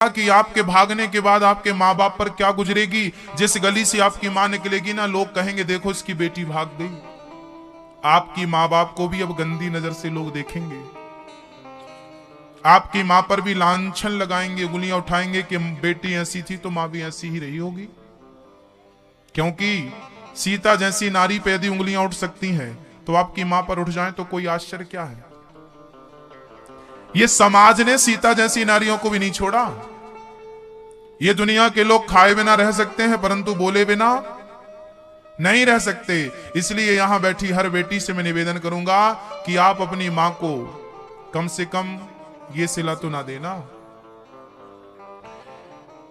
कि आपके भागने के बाद आपके माँ बाप पर क्या गुजरेगी। जिस गली से आपकी माँ निकलेगी ना, लोग कहेंगे देखो इसकी बेटी भाग गई। आपकी माँ बाप को भी अब गंदी नजर से लोग देखेंगे। आपकी माँ पर भी लांछन लगाएंगे, उंगलियां उठाएंगे कि बेटी ऐसी थी तो माँ भी ऐसी ही रही होगी। क्योंकि सीता जैसी नारी पे यदि उंगलियां उठ सकती हैं तो आपकी माँ पर उठ जाए तो कोई आश्चर्य क्या है। ये समाज ने सीता जैसी नारियों को भी नहीं छोड़ा। ये दुनिया के लोग खाए बिना रह सकते हैं परंतु बोले बिना नहीं रह सकते। इसलिए यहां बैठी हर बेटी से मैं निवेदन करूंगा कि आप अपनी मां को कम से कम ये सिला तो ना देना,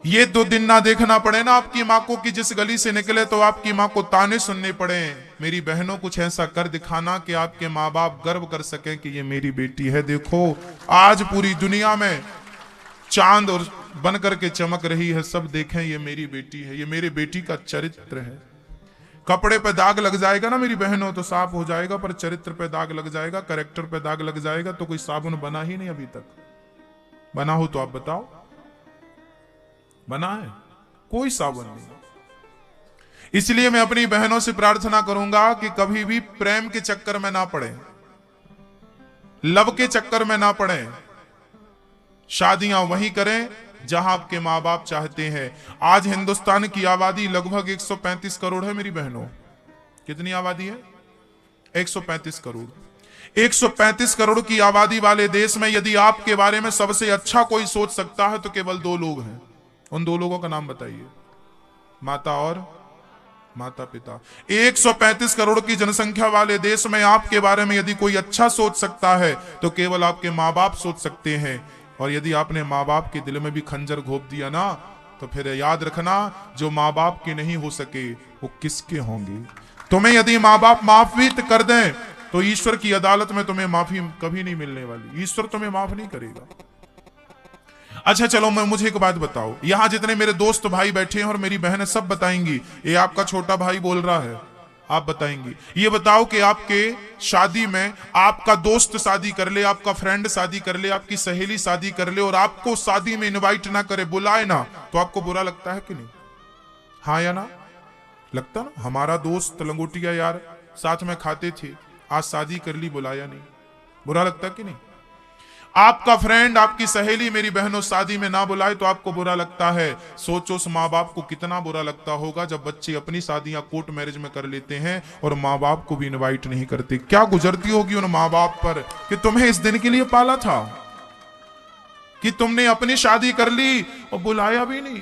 ये 2 दिन ना देखना पड़े ना आपकी मां को कि जिस गली से निकले तो आपकी मां को ताने सुनने पड़े। मेरी बहनों, कुछ ऐसा कर दिखाना कि आपके मां बाप गर्व कर सके कि ये मेरी बेटी है। देखो आज पूरी दुनिया में चांद और बन करके चमक रही है, सब देखें ये मेरी बेटी है, ये मेरी बेटी का चरित्र है। कपड़े पे दाग लग जाएगा ना मेरी बहनों तो साफ हो जाएगा, पर चरित्र पे दाग लग जाएगा, कैरेक्टर पे दाग लग जाएगा तो कोई साबुन बना ही नहीं। अभी तक बना हो तो आप बताओ, बना है? कोई साबुन नहीं। इसलिए मैं अपनी बहनों से प्रार्थना करूंगा कि कभी भी प्रेम के चक्कर में ना पड़े, लव के चक्कर में ना पड़े। शादियां वहीं करें जहां आपके मां बाप चाहते हैं। आज हिंदुस्तान की आबादी लगभग 135 करोड़ है मेरी बहनों। कितनी आबादी है? 135 करोड़। 135 करोड़ की आबादी वाले देश में यदि आपके बारे में सबसे अच्छा कोई सोच सकता है तो केवल 2 लोग हैं। उन 2 लोगों का नाम बताइए। माता और माता पिता। 135 करोड़ की जनसंख्या वाले देश में आपके बारे में यदि कोई अच्छा सोच सकता है तो केवल आपके माँ बाप सोच सकते हैं। और यदि आपने माँ बाप के दिल में भी खंजर घोंप दिया ना तो फिर याद रखना, जो माँ बाप के नहीं हो सके वो किसके होंगे। तुम्हें यदि माँ बाप माफ भी कर दें तो ईश्वर की अदालत में तुम्हें माफी कभी नहीं मिलने वाली। ईश्वर तुम्हें माफ नहीं करेगा। अच्छा चलो, मुझे एक बात बताओ, यहां जितने मेरे दोस्त भाई बैठे हैं और मेरी बहनें सब बताएंगी, ये आपका छोटा भाई बोल रहा है, आप बताएंगी। ये बताओ कि आपके शादी में आपका दोस्त शादी कर ले, आपका फ्रेंड शादी कर ले, आपकी सहेली शादी कर ले और आपको शादी में इनवाइट ना करे, बुलाए ना, तो आपको बुरा लगता है कि नहीं? हाँ या ना? लगता ना? हमारा दोस्त लंगोटिया यार साथ में खाते थे, आज शादी कर ली, बुलाया नहीं, बुरा लगता कि नहीं? आपका फ्रेंड, आपकी सहेली मेरी बहनों शादी में ना बुलाए तो आपको बुरा लगता है। सोचो उस माँ बाप को कितना बुरा लगता होगा जब बच्चे अपनी शादियां कोर्ट मैरिज में कर लेते हैं और माँ बाप को भी इनवाइट नहीं करते। क्या गुजरती होगी उन माँ बाप पर कि तुम्हें इस दिन के लिए पाला था, कि तुमने अपनी शादी कर ली और बुलाया भी नहीं।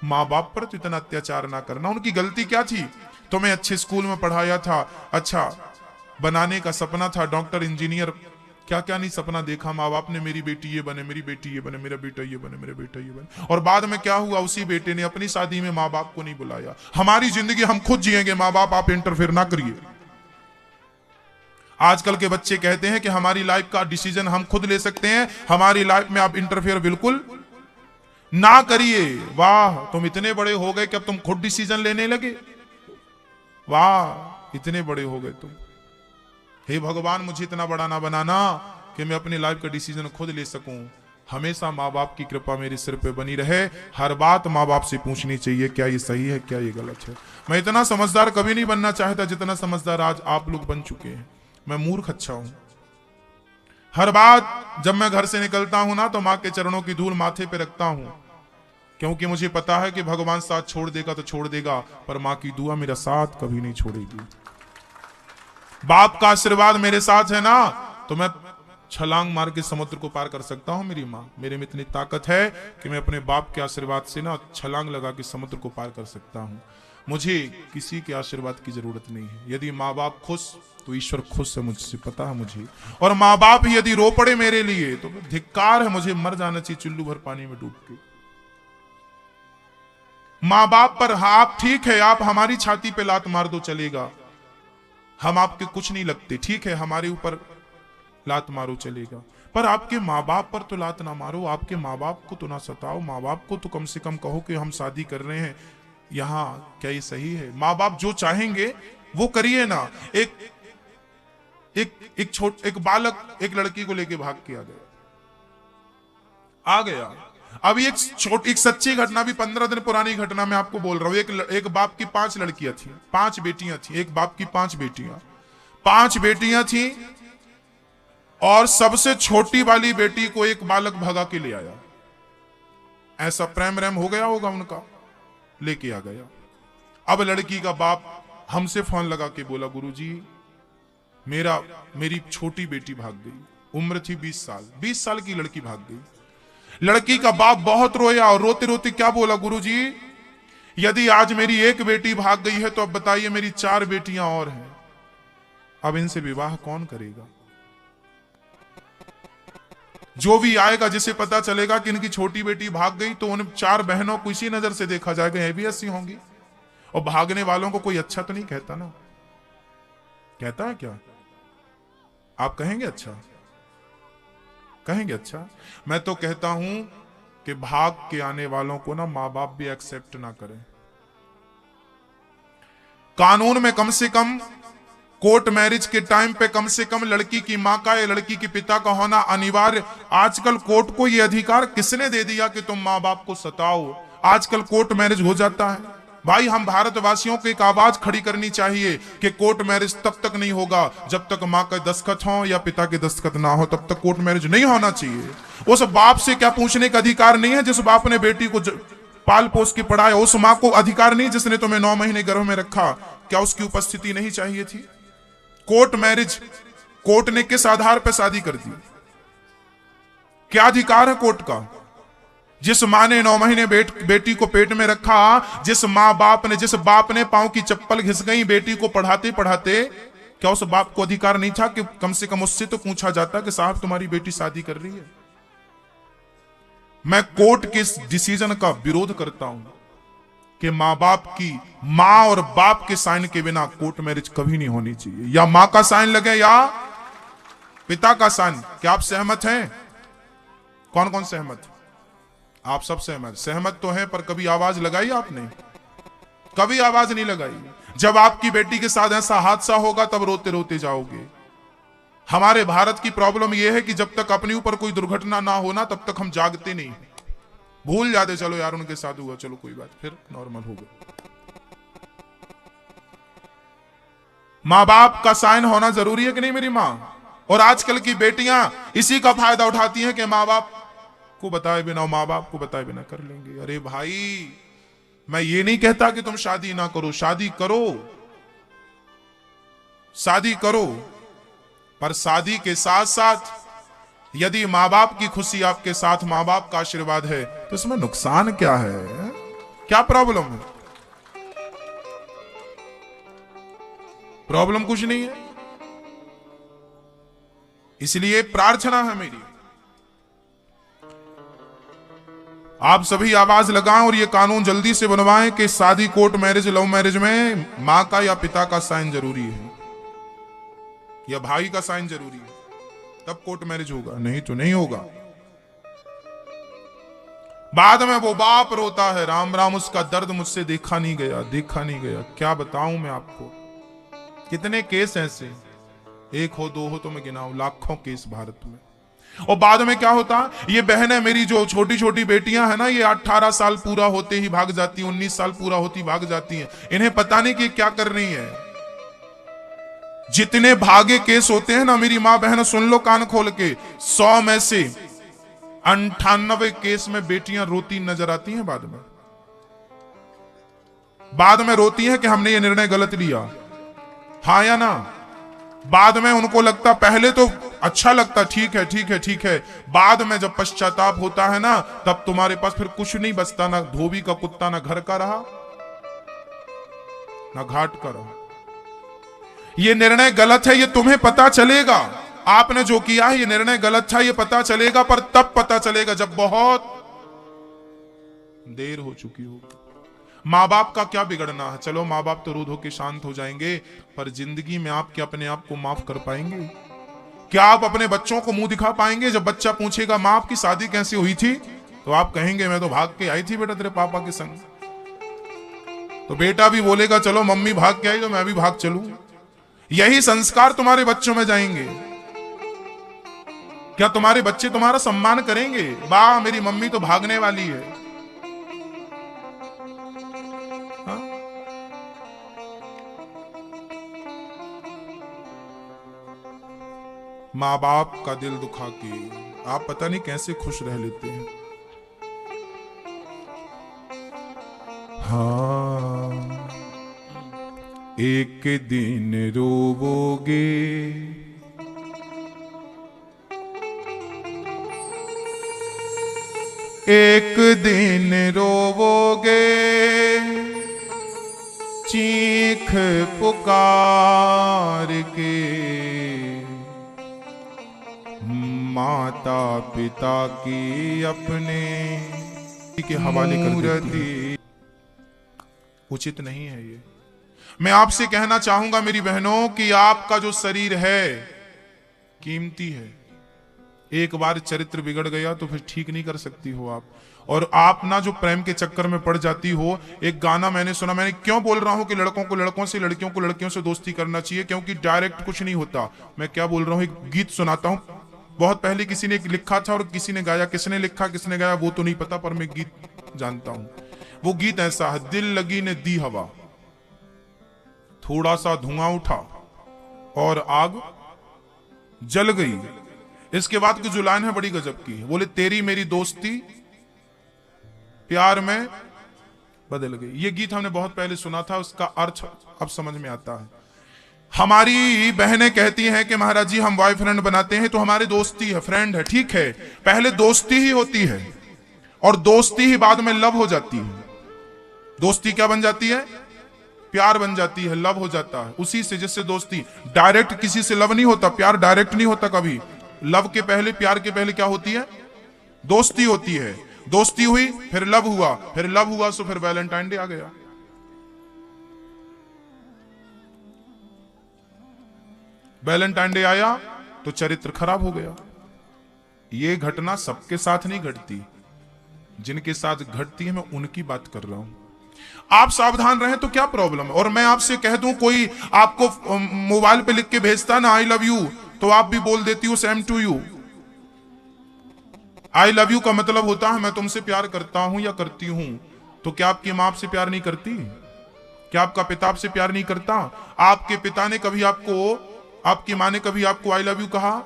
माँ बाप पर तो इतना अत्याचार ना करना। उनकी गलती क्या थी? तुम्हें अच्छे स्कूल में पढ़ाया था, अच्छा बनाने का सपना था, डॉक्टर इंजीनियर, क्या क्या नहीं सपना देखा माँ बाप ने, मेरी बेटी ये बने, मेरी बेटी ये बने, मेरा बेटा ये बने, मेरा बेटा ये बने। और बाद में क्या हुआ? उसी बेटे ने अपनी शादी में माँ बाप को नहीं बुलाया। हमारी जिंदगी हम खुद जिएंगे, माँ बाप आप इंटरफेयर ना करिए। आजकल के बच्चे कहते हैं कि हमारी लाइफ का डिसीजन हम खुद ले सकते हैं, हमारी लाइफ में आप इंटरफेयर बिल्कुल ना करिए। वाह, तुम इतने बड़े हो गए कि अब तुम खुद डिसीजन लेने लगे। वाह, इतने बड़े हो गए तुम। हे भगवान, मुझे इतना बड़ा ना बनाना कि मैं अपनी लाइफ का डिसीजन खुद ले सकूं। हमेशा माँ बाप की कृपा मेरे सिर पे बनी रहे। हर बात माँ बाप से पूछनी चाहिए, क्या ये सही है, क्या ये गलत है। मैं इतना समझदार कभी नहीं बनना चाहता जितना समझदार आज आप लोग बन चुके हैं। मैं मूर्ख अच्छा हूं। हर बात जब मैं घर से निकलता हूं ना तो माँ के चरणों की धूल माथे पे रखता हूं, क्योंकि मुझे पता है कि भगवान साथ छोड़ देगा तो छोड़ देगा, पर माँ की दुआ मेरा साथ कभी नहीं छोड़ेगी। बाप का आशीर्वाद मेरे साथ है ना तो मैं छलांग मार के समुद्र को पार कर सकता हूं। मेरी माँ, मेरे में इतनी ताकत है कि मैं अपने बाप के आशीर्वाद से ना छलांग लगा के समुद्र को पार कर सकता हूं। मुझे किसी के आशीर्वाद की जरूरत नहीं है। यदि माँ बाप खुश तो ईश्वर खुश है, मुझसे पता है मुझे। और माँ बाप ही यदि रो पड़े मेरे लिए तो धिक्कार है, मुझे मर जाना चाहिए चुल्लू भर पानी में डूब के। माँ बाप पर आप ठीक है, आप हमारी छाती पे लात मार दो चलेगा, हम आपके कुछ नहीं लगते, ठीक है, हमारे ऊपर लात मारो चलेगा, पर आपके माँ बाप पर तो लात ना मारो, आपके माँ बाप को तो ना सताओ। माँ बाप को तो कम से कम कहो कि हम शादी कर रहे हैं, यहाँ क्या ये सही है? माँ बाप जो चाहेंगे वो करिए ना। एक बालक एक लड़की को लेके भाग के आ गया। अब एक सच्ची घटना, भी 15 दिन पुरानी घटना मैं आपको बोल रहा हूं। एक बाप की 5 लड़कियां थी, 5 बेटियां थी। एक बाप की 5 बेटियां, 5 बेटियां थी, और सबसे छोटी वाली बेटी को एक बालक भगा के ले आया। ऐसा प्रेम रैम हो गया होगा उनका, लेके आ गया। अब लड़की का बाप हमसे फोन लगा के बोला, गुरुजी मेरी छोटी बेटी भाग गई। उम्र थी 20 साल, 20 साल की लड़की भाग गई। लड़की का बाप बहुत रोया, और रोते रोते क्या बोला, गुरुजी यदि आज मेरी एक बेटी भाग गई है तो अब बताइए मेरी 4 बेटियां और हैं, अब इनसे विवाह कौन करेगा? जो भी आएगा, जिसे पता चलेगा कि इनकी छोटी बेटी भाग गई, तो उन 4 बहनों को इसी नजर से देखा जाएगा, ये भी ऐसी होंगी। और भागने वालों को कोई अच्छा तो नहीं कहता ना, कहता है क्या? आप कहेंगे अच्छा? कहेंगे अच्छा? मैं तो कहता हूं कि भाग के आने वालों को ना मां बाप भी एक्सेप्ट ना करें। कानून में कम से कम कोर्ट मैरिज के टाइम पे कम से कम लड़की की मां का या लड़की के पिता का होना अनिवार्य। आजकल कोर्ट को यह अधिकार किसने दे दिया कि तुम मां बाप को सताओ? आजकल कोर्ट मैरिज हो जाता है। भाई, हम भारतवासियों को एक आवाज खड़ी करनी चाहिए कि कोर्ट मैरिज तब तक नहीं होगा जब तक मां का दस्तखत हो या पिता के दस्तखत ना हो, तब तक कोर्ट मैरिज नहीं होना चाहिए। उस बाप से क्या पूछने का अधिकार नहीं है जिस बाप ने बेटी को पाल पोस के पढ़ाया? उस मां को अधिकार नहीं जिसने तुम्हें 9 महीने गर्भ में रखा? क्या उसकी उपस्थिति नहीं चाहिए थी? कोर्ट मैरिज कोर्ट ने किस आधार पर शादी कर दी? क्या अधिकार है कोर्ट का? जिस मां ने 9 महीने बेटी को पेट में रखा, जिस बाप ने पांव की चप्पल घिस गई बेटी को पढ़ाते पढ़ाते, क्या उस बाप को अधिकार नहीं था कि कम से कम उससे तो पूछा जाता कि साहब तुम्हारी बेटी शादी कर रही है? मैं कोर्ट के इस डिसीजन का विरोध करता हूं कि मां और बाप के साइन के बिना कोर्ट मैरिज कभी नहीं होनी चाहिए। या मां का साइन लगे या पिता का साइन। क्या आप सहमत हैं? कौन कौन सहमत? आप सब सहमत तो हैं, पर कभी आवाज लगाई आपने? कभी आवाज नहीं लगाई। जब आपकी बेटी के साथ ऐसा हादसा होगा तब रोते रोते जाओगे। हमारे भारत की प्रॉब्लम यह है कि जब तक अपने ऊपर कोई दुर्घटना ना होना तब तक हम जागते नहीं, भूल जाते, चलो यार उनके साथ हुआ, चलो कोई बात, फिर नॉर्मल हो गया। मां बाप का साइन होना जरूरी है कि नहीं मेरी मां? और आजकल की बेटियां इसी का फायदा उठाती हैं कि मां बाप को बताए बिना, मां बाप को बताए बिना कर लेंगे। अरे भाई, मैं ये नहीं कहता कि तुम शादी ना करो, शादी करो, शादी करो, पर शादी के साथ साथ यदि मां बाप की खुशी आपके साथ, मां बाप का आशीर्वाद है, तो इसमें नुकसान क्या है? क्या प्रॉब्लम है? प्रॉब्लम कुछ नहीं है। इसलिए प्रार्थना है मेरी, आप सभी आवाज लगाएं और ये कानून जल्दी से बनवाएं कि शादी कोर्ट मैरिज, लव मैरिज में मां का या पिता का साइन जरूरी है, या भाई का साइन जरूरी है, तब कोर्ट मैरिज होगा, नहीं तो नहीं होगा। बाद में वो बाप रोता है, राम राम उसका दर्द मुझसे देखा नहीं गया, देखा नहीं गया। क्या बताऊं मैं आपको, कितने केस ऐसे, 1 हो 2 हो तो मैं गिनाऊं, लाखों केस भारत में। और बाद में क्या होता, ये बहनें मेरी जो छोटी छोटी बेटियां हैं ना, ये 18 साल पूरा होते ही भाग जाती, 19 साल पूरा होती भाग जाती हैं। इन्हें पता नहीं कि क्या कर रही है। जितने भागे केस होते हैं ना मेरी मां बहन, सुन लो कान खोल के, 100 में से 98 केस में बेटियां रोती नजर आती हैं। बाद में रोती हैं कि हमने ये निर्णय गलत लिया, हाँ या ना? बाद में उनको लगता, पहले तो अच्छा लगता, ठीक है ठीक है ठीक है, बाद में जब पश्चाताप होता है ना, तब तुम्हारे पास फिर कुछ नहीं बचता, ना धोबी का कुत्ता ना घर का रहा, ना घाट का रहा। ये निर्णय गलत है, ये तुम्हें पता चलेगा। आपने जो किया है ये निर्णय गलत था, ये पता चलेगा, पर तब पता चलेगा जब बहुत देर हो चुकी होगी। माँ बाप का क्या बिगड़ना है? चलो माँ बाप तो रो धो के शांत हो जाएंगे, पर जिंदगी में आप क्या अपने आप को माफ कर पाएंगे? क्या आप अपने बच्चों को मुंह दिखा पाएंगे? जब बच्चा पूछेगा माँ आपकी शादी कैसे हुई थी, तो आप कहेंगे मैं तो भाग के आई थी बेटा तेरे पापा के संग। तो बेटा भी बोलेगा चलो मम्मी भाग के आई तो मैं भी भाग चलूं। यही संस्कार तुम्हारे बच्चों में जाएंगे। क्या तुम्हारे बच्चे तुम्हारा सम्मान करेंगे? वाह मेरी मम्मी तो भागने वाली है। हाँ? माँ बाप का दिल दुखा के आप पता नहीं कैसे खुश रह लेते हैं। हाँ, एक दिन रोवोगे, एक दिन रोवोगे, चीख पुकार के माता पिता की अपने के हवाले कर देती। उचित नहीं है ये। मैं आपसे कहना चाहूंगा मेरी बहनों कि आपका जो शरीर है कीमती है। एक बार चरित्र बिगड़ गया तो फिर ठीक नहीं कर सकती हो आप। और आप ना जो प्रेम के चक्कर में पड़ जाती हो, एक गाना मैंने सुना, मैंने क्यों बोल रहा हूं कि लड़कों को लड़कों से, लड़कियों को लड़कियों से दोस्ती करना चाहिए, क्योंकि डायरेक्ट कुछ नहीं होता। मैं क्या बोल रहा हूं, एक गीत सुनाता हूं। बहुत पहले किसी ने लिखा था और किसी ने गाया, किसने लिखा किसने गाया वो तो नहीं पता, पर मैं गीत जानता हूं। वो गीत ऐसा है, दिल लगी ने दी हवा, थोड़ा सा धुआं उठा और आग जल गई। इसके बाद की जो लाइन है बड़ी गजब की, बोले तेरी मेरी दोस्ती प्यार में बदल गई। ये गीत हमने बहुत पहले सुना था, उसका अर्थ अब समझ में आता है। हमारी बहनें कहती हैं कि महाराज जी हम बॉयफ्रेंड बनाते हैं तो हमारी दोस्ती है, फ्रेंड है, ठीक है। पहले दोस्ती ही होती है और दोस्ती ही बाद में लव हो जाती है। दोस्ती क्या बन जाती है? प्यार बन जाती है, लव हो जाता है उसी से। जिससे दोस्ती डायरेक्ट किसी से लव नहीं होता, प्यार डायरेक्ट नहीं होता कभी। लव के पहले, प्यार के पहले क्या होती है? दोस्ती होती है। दोस्ती हुई फिर लव हुआ, फिर लव हुआ तो फिर वैलेंटाइन डे आ गया। वैलेंटाइन डे आया तो चरित्र खराब हो गया। ये घटना सबके साथ नहीं घटती, जिनके साथ घटती है मैं उनकी बात कर रहा हूं। आप सावधान रहें तो क्या प्रॉब्लम है। और मैं आपसे कह दूं, कोई आपको मोबाइल पे लिख के भेजता ना आई लव यू, तो आप भी बोल देती हो same to you. I love you का मतलब होता है मैं तुमसे प्यार करता हूं या करती हूं। तो क्या आपकी मां आपसे प्यार नहीं करती? क्या आपका पिता आपसे प्यार नहीं करता? आपके पिता ने कभी आपको, आपकी मां ने कभी आपको आई लव यू कहा?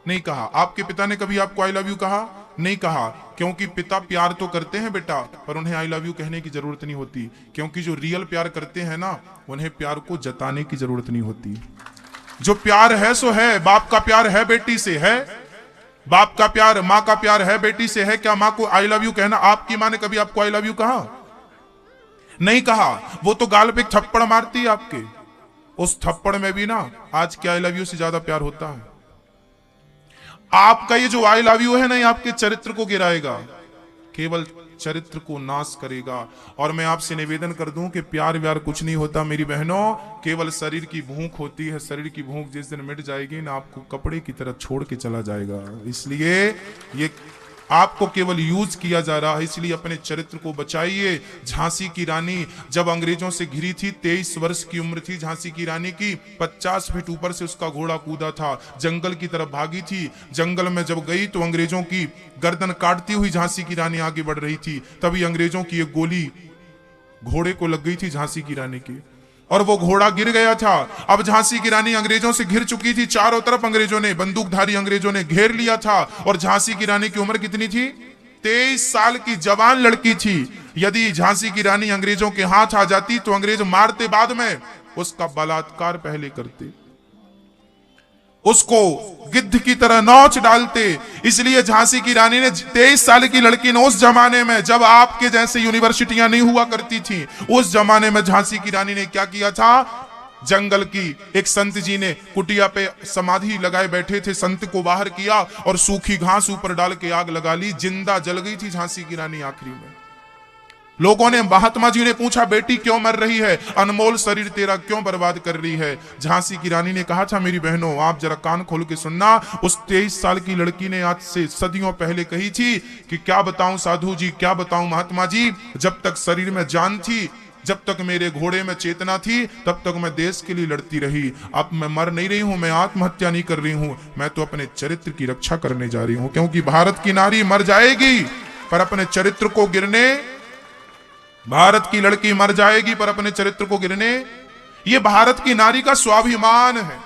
नहीं कहा। आपके पिता ने कभी आपको आई लव यू कहा? नहीं कहा। क्योंकि पिता प्यार तो करते हैं बेटा, पर उन्हें आई लव यू कहने की जरूरत नहीं होती। क्योंकि जो रियल प्यार करते हैं ना, उन्हें प्यार को जताने की जरूरत नहीं होती। जो प्यार है सो है। बाप का प्यार है बेटी से है, बाप का प्यार, माँ का प्यार है बेटी से है। क्या माँ को आई लव यू कहना, आपकी माँ ने कभी आपको आई लव यू कहा? नहीं कहा। वो तो गाल पे एक थप्पड़ मारती है आपके, उस थप्पड़ में भी ना आज के आई लव यू से ज्यादा प्यार होता है। आपका ये जो आई लव यू है ना, ये आपके चरित्र को गिराएगा, केवल चरित्र को नाश करेगा। और मैं आपसे निवेदन कर दूं कि प्यार व्यार कुछ नहीं होता मेरी बहनों, केवल शरीर की भूख होती है। शरीर की भूख जिस दिन मिट जाएगी ना, आपको कपड़े की तरह छोड़ के चला जाएगा। इसलिए ये आपको केवल यूज किया जा रहा है, इसलिए अपने चरित्र को बचाइए। झांसी की रानी जब अंग्रेजों से घिरी थी, 23 वर्ष की उम्र थी झांसी की रानी की। 50 फीट ऊपर से उसका घोड़ा कूदा था, जंगल की तरफ भागी थी। जंगल में जब गई तो अंग्रेजों की गर्दन काटती हुई झांसी की रानी आगे बढ़ रही थी। तभी अंग्रेजों की एक गोली घोड़े को लग गई थी झांसी की रानी की, और वो घोड़ा गिर गया था। अब झांसी की रानी अंग्रेजों से घिर चुकी थी, चारों तरफ अंग्रेजों ने, बंदूकधारी अंग्रेजों ने घेर लिया था। और झांसी की रानी की उम्र कितनी थी? 23 साल की जवान लड़की थी। यदि झांसी की रानी अंग्रेजों के हाथ आ जाती तो अंग्रेज मारते, बाद में उसका बलात्कार पहले करते, उसको गिद्ध की तरह नोच डालते। इसलिए झांसी की रानी ने, 23 साल की लड़की ने, उस जमाने में जब आपके जैसे यूनिवर्सिटियां नहीं हुआ करती थी, उस जमाने में झांसी की रानी ने क्या किया था? जंगल की एक संत जी ने कुटिया पे समाधि लगाए बैठे थे, संत को बाहर किया और सूखी घास ऊपर डाल के आग लगा ली। जिंदा जल गई थी झांसी की रानी आखिरी में। लोगों ने, महात्मा जी ने पूछा, बेटी क्यों मर रही है? अनमोल शरीर तेरा क्यों बर्बाद कर रही है? झांसी की रानी ने कहा था, मेरी बहनों आप जरा कान खोल के सुनना, उस 23 साल की लड़की ने आज से सदियों पहले कही थी कि क्या बताऊं साधु जी, क्या बताऊं महात्मा जी, जब तक शरीर में जान थी जब तक मेरे घोड़े में चेतना थी तब तक मैं देश के लिए लड़ती रही। अब मैं मर नहीं रही हूं, मैं आत्महत्या नहीं कर रही हूं, मैं तो अपने चरित्र की रक्षा करने जा रही हूं। क्योंकि भारत की नारी मर जाएगी पर अपने चरित्र को गिरने, भारत की लड़की मर जाएगी पर अपने चरित्र को गिरने, ये भारत की नारी का स्वाभिमान है।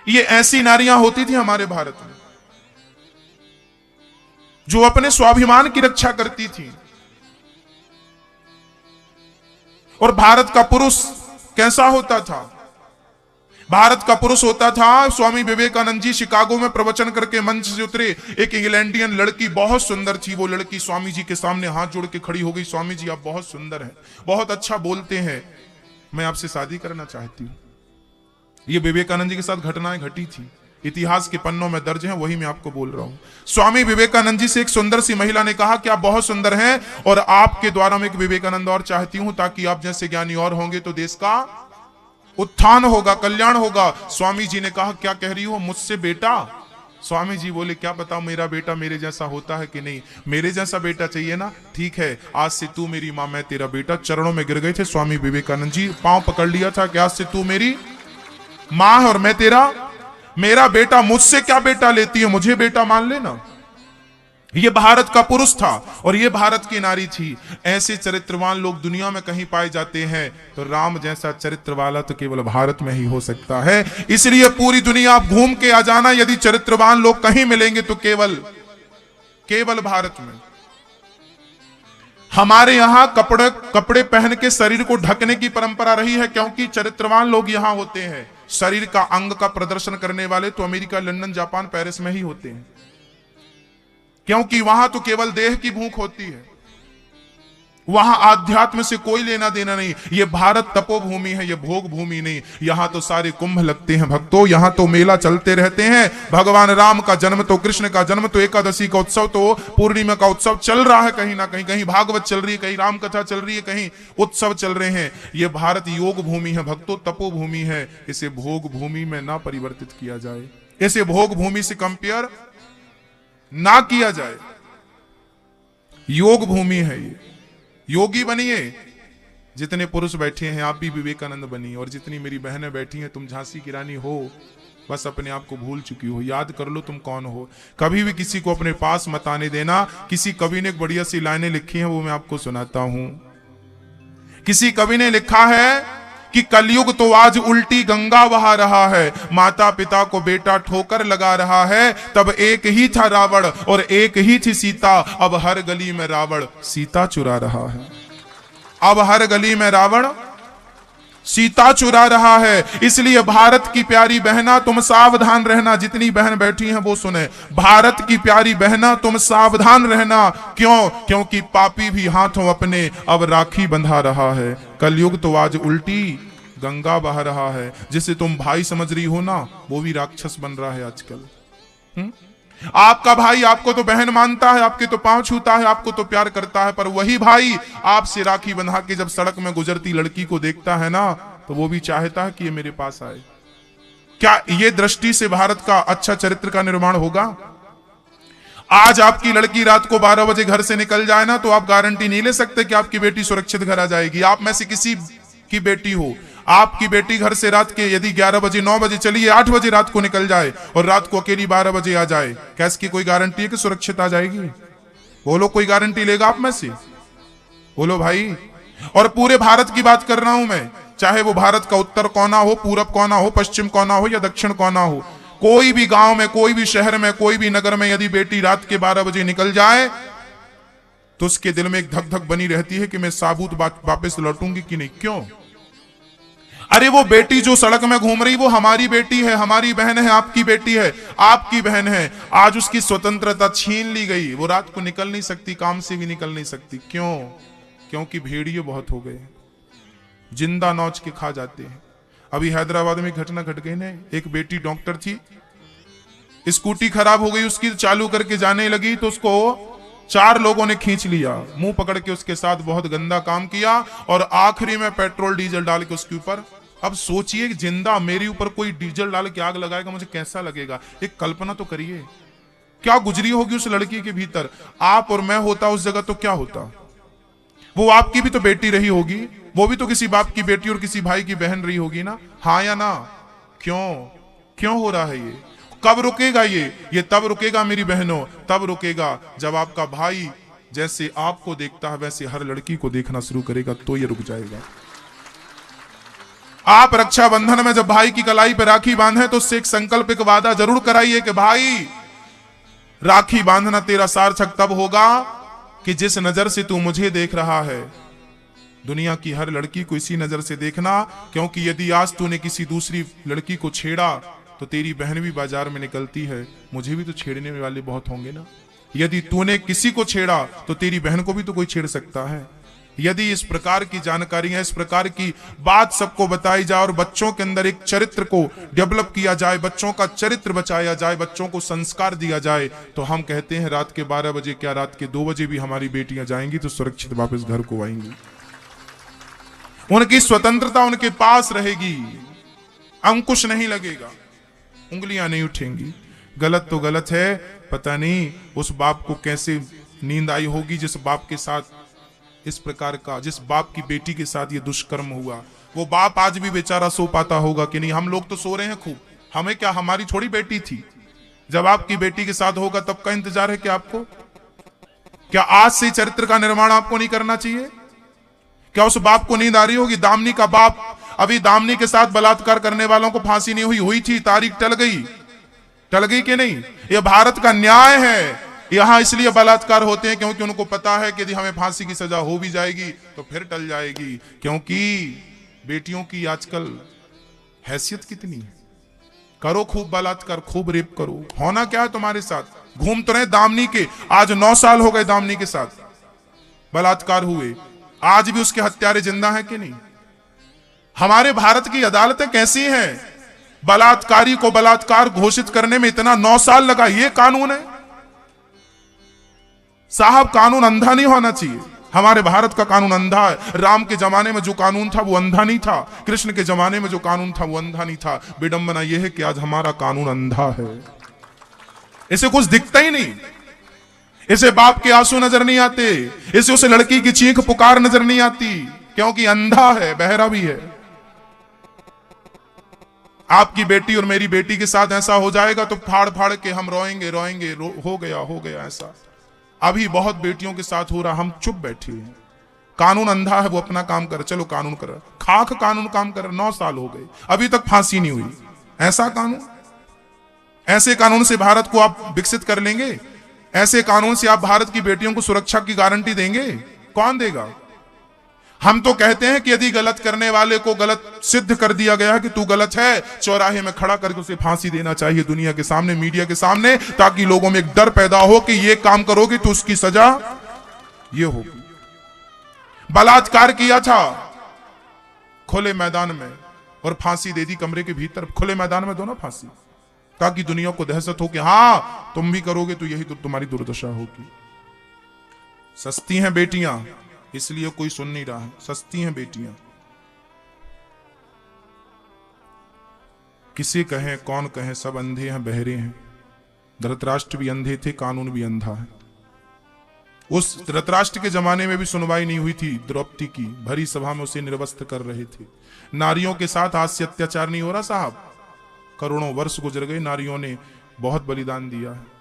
ये ऐसी नारियां होती थी हमारे भारत में जो अपने स्वाभिमान की रक्षा करती थी। और भारत का पुरुष कैसा होता था? भारत का पुरुष होता था, स्वामी विवेकानंद जी शिकागो में प्रवचन करके मंच से उतरे, एक इंग्लैंडियन लड़की बहुत सुंदर थी। वो लड़की स्वामी जी के सामने हाथ जोड़ के खड़ी हो गई, स्वामी जी आप बहुत सुंदर हैं, बहुत अच्छा बोलते हैं, मैं आपसे शादी करना चाहती हूं। ये विवेकानंद जी के साथ घटनाएं घटी थी, इतिहास के पन्नों में दर्ज है, वही मैं आपको बोल रहा हूं। स्वामी विवेकानंद जी से एक सुंदर सी महिला ने कहा कि आप बहुत सुंदर हैं और आपके द्वारा मैं एक विवेकानंद और चाहती हूं, ताकि आप जैसे ज्ञानी और होंगे तो देश का उत्थान होगा, कल्याण होगा। स्वामी जी ने कहा क्या कह रही हो मुझसे बेटा? स्वामी जी बोले क्या बताओ मेरा बेटा मेरे जैसा होता है कि नहीं? मेरे जैसा बेटा चाहिए ना, ठीक है, आज से तू मेरी मां मैं तेरा बेटा। चरणों में गिर गए थे स्वामी विवेकानंद जी, पांव पकड़ लिया था कि आज से तू मेरी मां है और मैं तेरा, मेरा बेटा, मुझसे क्या बेटा लेती है, मुझे बेटा मान लेना। ये भारत का पुरुष था और ये भारत की नारी थी। ऐसे चरित्रवान लोग दुनिया में कहीं पाए जाते हैं, तो राम जैसा चरित्र वाला तो केवल भारत में ही हो सकता है। इसलिए पूरी दुनिया आप घूम के आ जाना, यदि चरित्रवान लोग कहीं मिलेंगे तो केवल भारत में। हमारे यहां कपड़े पहन के शरीर को ढकने की परंपरा रही है, क्योंकि चरित्रवान लोग यहां होते हैं। शरीर का अंग का प्रदर्शन करने वाले तो अमेरिका, लंदन, जापान, पेरिस में ही होते हैं, क्योंकि वहां तो केवल देह की भूख होती है, वहां आध्यात्म से कोई लेना देना नहीं। ये भारत तपोभूमि है, ये भोग भूमि नहीं। यहां तो सारे कुंभ लगते हैं भक्तों, यहां तो मेला चलते रहते हैं। भगवान राम का जन्म तो, कृष्ण का जन्म तो, एकादशी का उत्सव तो, पूर्णिमा का उत्सव चल रहा है कहीं ना कहीं, कहीं भागवत चल रही है, कहीं राम कथा चल रही है, कहीं उत्सव चल रहे हैं। ये भारत योग भूमि है भक्तों, तपोभूमि है। इसे भोग भूमि में ना परिवर्तित किया जाए, इसे भोग भूमि से कंपेयर ना किया जाए। योग भूमि है ये। योगी बनिए, जितने पुरुष बैठे हैं आप भी विवेकानंद बनिए, और जितनी मेरी बहनें बैठी हैं तुम झांसी की रानी हो, बस अपने आप को भूल चुकी हो। याद कर लो तुम कौन हो। कभी भी किसी को अपने पास मत आने देना। किसी कवि ने एक बढ़िया सी लाइनें लिखी हैं, वो मैं आपको सुनाता हूं। किसी कवि ने लिखा है कि कलयुग तो आज उल्टी गंगा बहा रहा है, माता पिता को बेटा ठोकर लगा रहा है। तब एक ही था रावण और एक ही थी सीता, अब हर गली में रावण सीता चुरा रहा है। अब हर गली में रावण सीता चुरा रहा है। इसलिए भारत की प्यारी बहना तुम सावधान रहना। जितनी बहन बैठी हैं वो सुने, भारत की प्यारी बहना तुम सावधान रहना। क्यों? क्योंकि पापी भी हाथों अपने अब राखी बंधा रहा है। कलयुग तो आज उल्टी गंगा बहा रहा है। जिसे तुम भाई समझ रही हो ना, वो भी राक्षस बन रहा है आजकल। आपका भाई आपको तो बहन मानता है, आपके तो पांव छूता है, आपको तो प्यार करता है, पर वही भाई आपसे राखी बंधा के जब सड़क में गुजरती लड़की को देखता है ना, तो वो भी चाहता है कि ये मेरे पास आए। क्या ये दृष्टि से भारत का अच्छा चरित्र का निर्माण होगा? आज आपकी लड़की रात को 12 बजे घर से निकल जाए ना, तो आप गारंटी नहीं ले सकते कि आपकी बेटी सुरक्षित घर आ जाएगी। आप में से किसी की बेटी हो, आपकी बेटी घर से रात के यदि 11 बजे 9 बजे चलिए 8 बजे रात को निकल जाए और रात को अकेली 12 बजे आ जाए, क्या इसकी कोई गारंटी है कि सुरक्षित आ जाएगी? बोलो, कोई गारंटी लेगा आप में से? बोलो भाई। और पूरे भारत की बात कर रहा हूं मैं, चाहे वो भारत का उत्तर कोना हो, पूरब कोना हो, पश्चिम कोना हो या दक्षिण कोना हो। कोई भी गांव में, कोई भी शहर में, कोई भी नगर में यदि बेटी रात के 12 बजे निकल जाए तो उसके दिल में एक धक धक बनी रहती है कि मैं साबुत वापस लौटूंगी कि नहीं। क्यों? अरे वो बेटी जो सड़क में घूम रही वो हमारी बेटी है, हमारी बहन है, आपकी बेटी है, आपकी बहन है। आज उसकी स्वतंत्रता छीन ली गई, वो रात को निकल नहीं सकती, काम से भी निकल नहीं सकती। क्यों? क्योंकि भेड़िए बहुत हो गए, जिंदा नौच के खा जाते हैं। अभी हैदराबाद में घटना घट गई ना, एक बेटी डॉक्टर थी, स्कूटी खराब हो गई उसकी, चालू करके जाने लगी तो उसको 4 लोगों ने खींच लिया, मुंह पकड़ के उसके साथ बहुत गंदा काम किया और आखिरी में पेट्रोल डीजल डाल के उसके ऊपर। अब सोचिए, जिंदा मेरे ऊपर कोई डीजल डाल के आग लगाएगा, मुझे कैसा लगेगा? एक कल्पना तो करिए, क्या गुजरी होगी उस लड़की के भीतर। आप और मैं होता उस जगह तो क्या होता? वो आपकी भी तो बेटी रही होगी, वो भी तो किसी बाप की बेटी और किसी भाई की बहन रही होगी ना, हाँ या ना? क्यों क्यों हो रहा है ये? कब रुकेगा ये तब रुकेगा मेरी बहनों, तब रुकेगा जब आपका भाई जैसे आपको देखता है वैसे हर लड़की को देखना शुरू करेगा, तो ये रुक जाएगा। आप रक्षाबंधन में जब भाई की कलाई पे राखी बांधे तो उससे एक संकल्प, एक वादा जरूर कराइए कि भाई राखी बांधना तेरा सार्थक तब होगा कि जिस नजर से तू मुझे देख रहा है, दुनिया की हर लड़की को इसी नजर से देखना, क्योंकि यदि आज तूने किसी दूसरी लड़की को छेड़ा तो तेरी बहन भी बाजार में निकलती है, मुझे भी तो छेड़ने वाले बहुत होंगे ना। यदि तूने किसी को छेड़ा तो तेरी बहन को भी तो कोई छेड़ सकता है। यदि इस प्रकार की जानकारियां, इस प्रकार की बात सबको बताई जाए और बच्चों के अंदर एक चरित्र को डेवलप किया जाए, बच्चों का चरित्र बचाया जाए, बच्चों को संस्कार दिया जाए, तो हम कहते हैं रात के 12 बजे क्या रात के 2 बजे भी हमारी बेटियां जाएंगी तो सुरक्षित वापस घर को आएंगी। उनकी स्वतंत्रता उनके पास रहेगी, अंकुश नहीं लगेगा, उंगलियां नहीं उठेंगी। गलत तो गलत है, पता नहीं उस बाप को कैसे नींद आई होगी जिस बाप के साथ इस प्रकार का, जिस बाप की बेटी के साथ ये दुष्कर्म हुआ। वो बाप आज भी बेचारा सो पाता होगा कि नहीं? हम लोग तो सो रहे हैं खूब, हमें क्या, हमारी थोड़ी बेटी थी। जब आपकी बेटी के साथ होगा तब का इंतजार है क्या आपको? क्या आज से चरित्र का निर्माण आपको नहीं करना चाहिए? क्या उस बाप को नींद आ रही होगी? दामिनी का बाप, अभी दामिनी के साथ बलात्कार करने वालों को फांसी नहीं हुई थी, तारीख टल गई कि नहीं? यह भारत का न्याय है। यहां इसलिए बलात्कार होते हैं क्योंकि उनको पता है कि यदि हमें फांसी की सजा हो भी जाएगी तो फिर टल जाएगी, क्योंकि बेटियों की आजकल हैसियत कितनी है। करो खूब बलात्कार, खूब रेप करो, होना क्या है तुम्हारे साथ? घूम तो रहे दामिनी के, आज 9 साल हो गए दामिनी के साथ बलात्कार हुए, आज भी उसके हत्यारे जिंदा हैं कि नहीं? हमारे भारत की अदालतें कैसी हैं? बलात्कारी को बलात्कार घोषित करने में इतना 9 साल लगा, ये कानून है साहब। कानून अंधा नहीं होना चाहिए, हमारे भारत का कानून अंधा है। राम के जमाने में जो कानून था वो अंधा नहीं था, कृष्ण के जमाने में जो कानून था वो अंधा नहीं था। विडंबना यह है कि आज हमारा कानून अंधा है, इसे कुछ दिखता ही नहीं, इसे बाप के आंसू नजर नहीं आते, इसे उस लड़की की चीख पुकार नजर नहीं आती, क्योंकि अंधा है, बहरा भी है। आपकी बेटी और मेरी बेटी के साथ ऐसा हो जाएगा तो फाड़ फाड़ के हम रोएंगे, हो गया ऐसा। अभी बहुत बेटियों के साथ हो रहा, हम चुप बैठे हैं। कानून अंधा है, वो अपना काम करे, चलो कानून कर, खाक कानून काम कर। 9 साल हो गए, अभी तक फांसी नहीं हुई। ऐसा कानून, ऐसे कानून से भारत को आप विकसित कर लेंगे? ऐसे कानून से आप भारत की बेटियों को सुरक्षा की गारंटी देंगे? कौन देगा? हम तो कहते हैं कि यदि गलत करने वाले को गलत सिद्ध कर दिया गया कि तू गलत है, चौराहे में खड़ा करके उसे फांसी देना चाहिए दुनिया के सामने, मीडिया के सामने, ताकि लोगों में एक डर पैदा हो कि ये काम करोगे तो उसकी सजा ये होगी। बलात्कार किया था खुले मैदान में और फांसी दे दी कमरे के भीतर। खुले मैदान में दो ना फांसी, ताकि दुनिया को दहशत हो कि हां तुम भी करोगे तो यही तो तुम्हारी दुर्दशा होगी। सस्ती हैं बेटियां, इसलिए कोई सुन नहीं रहा है, सस्ती हैं बेटियां। किसे कहें कौन कहे, सब अंधे हैं, बहरे हैं। धृतराष्ट्र भी अंधे थे, कानून भी अंधा है। उस धृतराष्ट्र के जमाने में भी सुनवाई नहीं हुई थी द्रौपदी की, भरी सभा में उसे निर्वस्त्र कर रहे थे। नारियों के साथ आज से अत्याचार नहीं हो रहा साहब, करोड़ों वर्ष गुजर गए, नारियों ने बहुत बलिदान दिया है।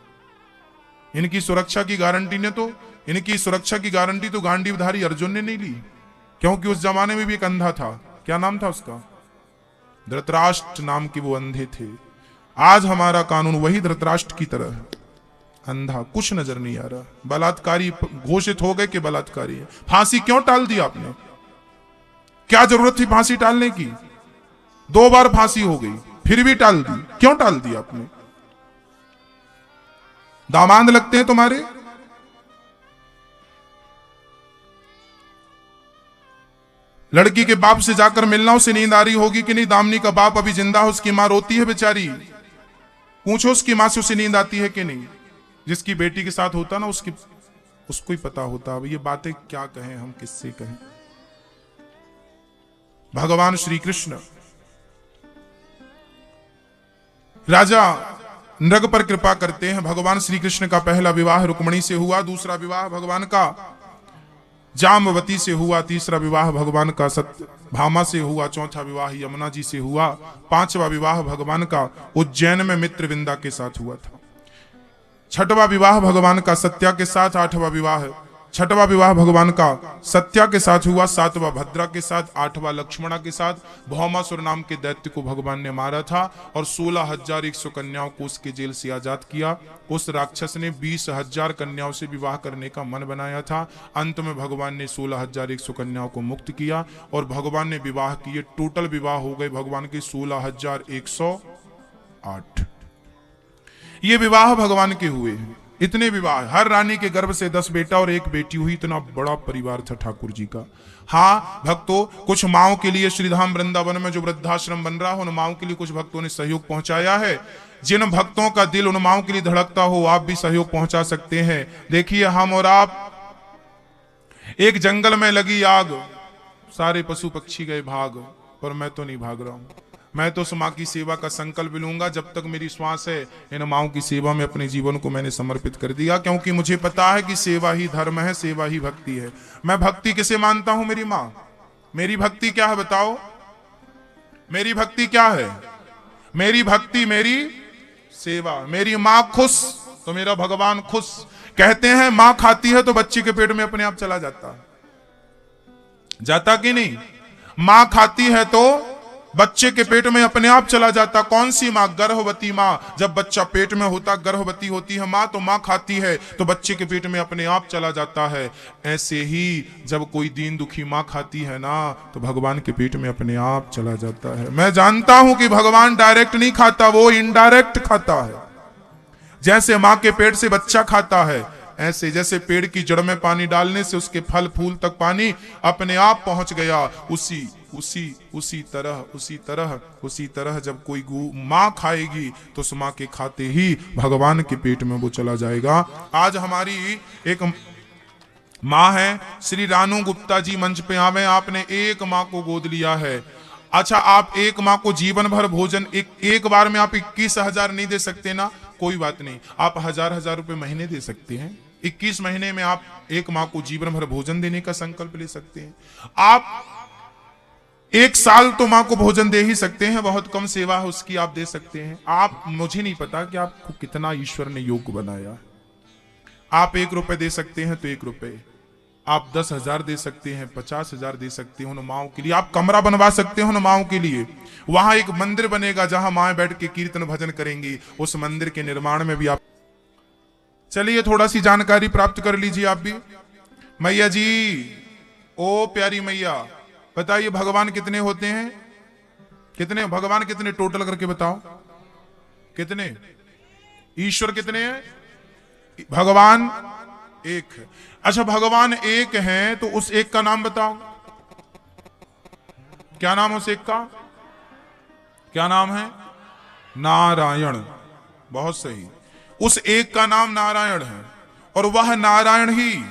इनकी सुरक्षा की गारंटी ने तो इनकी सुरक्षा की गारंटी तो गांडीवधारी अर्जुन ने नहीं ली, क्योंकि उस जमाने में भी एक अंधा था। क्या नाम था उसका? धृतराष्ट्र नाम के वो अंधे थे। आज हमारा कानून वही धृतराष्ट्र की तरह है, अंधा, कुछ नजर नहीं आ रहा। बलात्कारी घोषित हो गए कि बलात्कारी है। फांसी क्यों टाल दी आपने? क्या जरूरत थी फांसी टालने की? 2 बार फांसी हो गई फिर भी टाल दी, क्यों टाल दी आपने? दामाद लगते हैं तुम्हारे? लड़की के बाप से जाकर मिलना, उसे नींद आ रही होगी कि नहीं? दामिनी का बाप अभी जिंदा है, उसकी मां रोती है बेचारी, पूछो उसकी मां से उसे नींद आती है कि नहीं? जिसकी बेटी के साथ होता ना उसको ही पता होता। अब ये बातें क्या कहें हम, किससे कहें? भगवान श्री कृष्ण राजा नृग पर कृपा करते हैं। भगवान श्री कृष्ण का पहला विवाह रुक्मिणी से हुआ, दूसरा विवाह भगवान का जाम्बवती से हुआ, तीसरा विवाह भगवान का सत्यभामा से हुआ, चौथा विवाह यमुना जी से हुआ, पांचवा विवाह भगवान का उज्जैन में मित्रविंदा के साथ हुआ था, छठवां विवाह भगवान का सत्या के साथ, छठवां विवाह भगवान का सत्या के साथ हुआ, सातवां भद्रा के साथ, आठवां लक्ष्मणा के साथ। भौमासुर नाम के दैत्य को भगवान ने मारा था और 16,100 कन्याओं को उसके जेल से आजाद किया। उस राक्षस ने 20,000 कन्याओं से विवाह करने का मन बनाया था। अंत में भगवान ने 16,100 कन्याओं को मुक्त किया और भगवान ने विवाह किए। टोटल विवाह हो गए भगवान के 16,108। ये विवाह भगवान के हुए। इतने विवाह, हर रानी के गर्भ से 10 बेटा और 1 बेटी हुई। इतना बड़ा परिवार था ठाकुर जी का। हाँ भक्तों, कुछ माओं के लिए श्रीधाम वृंदावन में जो वृद्धाश्रम बन रहा हो, उन माओं के लिए कुछ भक्तों ने सहयोग पहुंचाया है। जिन भक्तों का दिल उन माओं के लिए धड़कता हो, आप भी सहयोग पहुंचा सकते हैं। देखिए, हम और आप, एक जंगल में लगी आग, सारे पशु पक्षी गए भाग, पर मैं तो नहीं भाग रहा हूं। मैं तो उस माँ की सेवा का संकल्प लूंगा। जब तक मेरी श्वास है, इन माओं की सेवा में अपने जीवन को मैंने समर्पित कर दिया, क्योंकि मुझे पता है कि सेवा ही धर्म है, सेवा ही भक्ति है। मैं भक्ति किसे मानता हूं? मेरी माँ। मेरी भक्ति क्या है बताओ? मेरी भक्ति क्या है? मेरी भक्ति मेरी सेवा। मेरी माँ खुश तो मेरा भगवान खुश। कहते हैं माँ खाती है तो बच्चे के पेट में अपने आप चला जाता कि नहीं? माँ खाती है तो बच्चे के पेट में अपने आप चला जाता। कौन सी माँ? गर्भवती माँ। जब बच्चा पेट में होता, गर्भवती होती है माँ, तो माँ खाती है तो बच्चे के पेट में अपने आप चला जाता है। ऐसे ही जब कोई दीन दुखी माँ खाती है ना, तो भगवान के पेट में अपने आप चला जाता है। मैं जानता हूं कि भगवान डायरेक्ट नहीं खाता, वो इनडायरेक्ट खाता है। जैसे माँ के पेट से बच्चा खाता है, ऐसे जैसे पेड़ की जड़ में पानी डालने से उसके फल फूल तक पानी अपने आप पहुंच गया, उसी तरह जब कोई माँ खाएगी तो उस माँ के खाते ही भगवान के पेट में वो चला जाएगा। आज हमारी एक माँ है, श्री रानू गुप्ता जी, मंच पे आवे। आपने एक माँ को गोद लिया है। अच्छा, आप एक माँ को जीवन भर भोजन, एक बार में आप 21,000 नहीं दे सकते ना? कोई बात नहीं, आप 1,000 रुपए महीने दे सकते हैं। 21 महीने में आप एक माँ को जीवन भर भोजन देने का संकल्प ले सकते हैं। आप 1 साल तो माँ को भोजन दे ही सकते हैं, बहुत कम सेवा है उसकी, आप दे सकते हैं। आप, मुझे नहीं पता कि आपको कितना ईश्वर ने योग्य बनाया। आप 1 रुपए दे सकते हैं तो 1 रुपए, आप 10,000 दे सकते हैं, 50,000 दे सकते हैं उन माओं के लिए। आप कमरा बनवा सकते हैं उन माओं के लिए। वहां एक मंदिर बनेगा जहां माएं बैठ के कीर्तन भजन करेंगी। उस मंदिर के निर्माण में भी आप चलिए, थोड़ा सी जानकारी प्राप्त कर लीजिए आप भी। मैया जी, ओ प्यारी मैया, बताइए भगवान कितने होते हैं? कितने भगवान? कितने टोटल करके बताओ, कितने? ईश्वर कितने हैं? भगवान एक है। अच्छा, भगवान एक है तो उस एक का नाम बताओ। क्या नाम उस एक का? क्या नाम है? नारायण। बहुत सही, उस एक का नाम नारायण है। और वह नारायण ही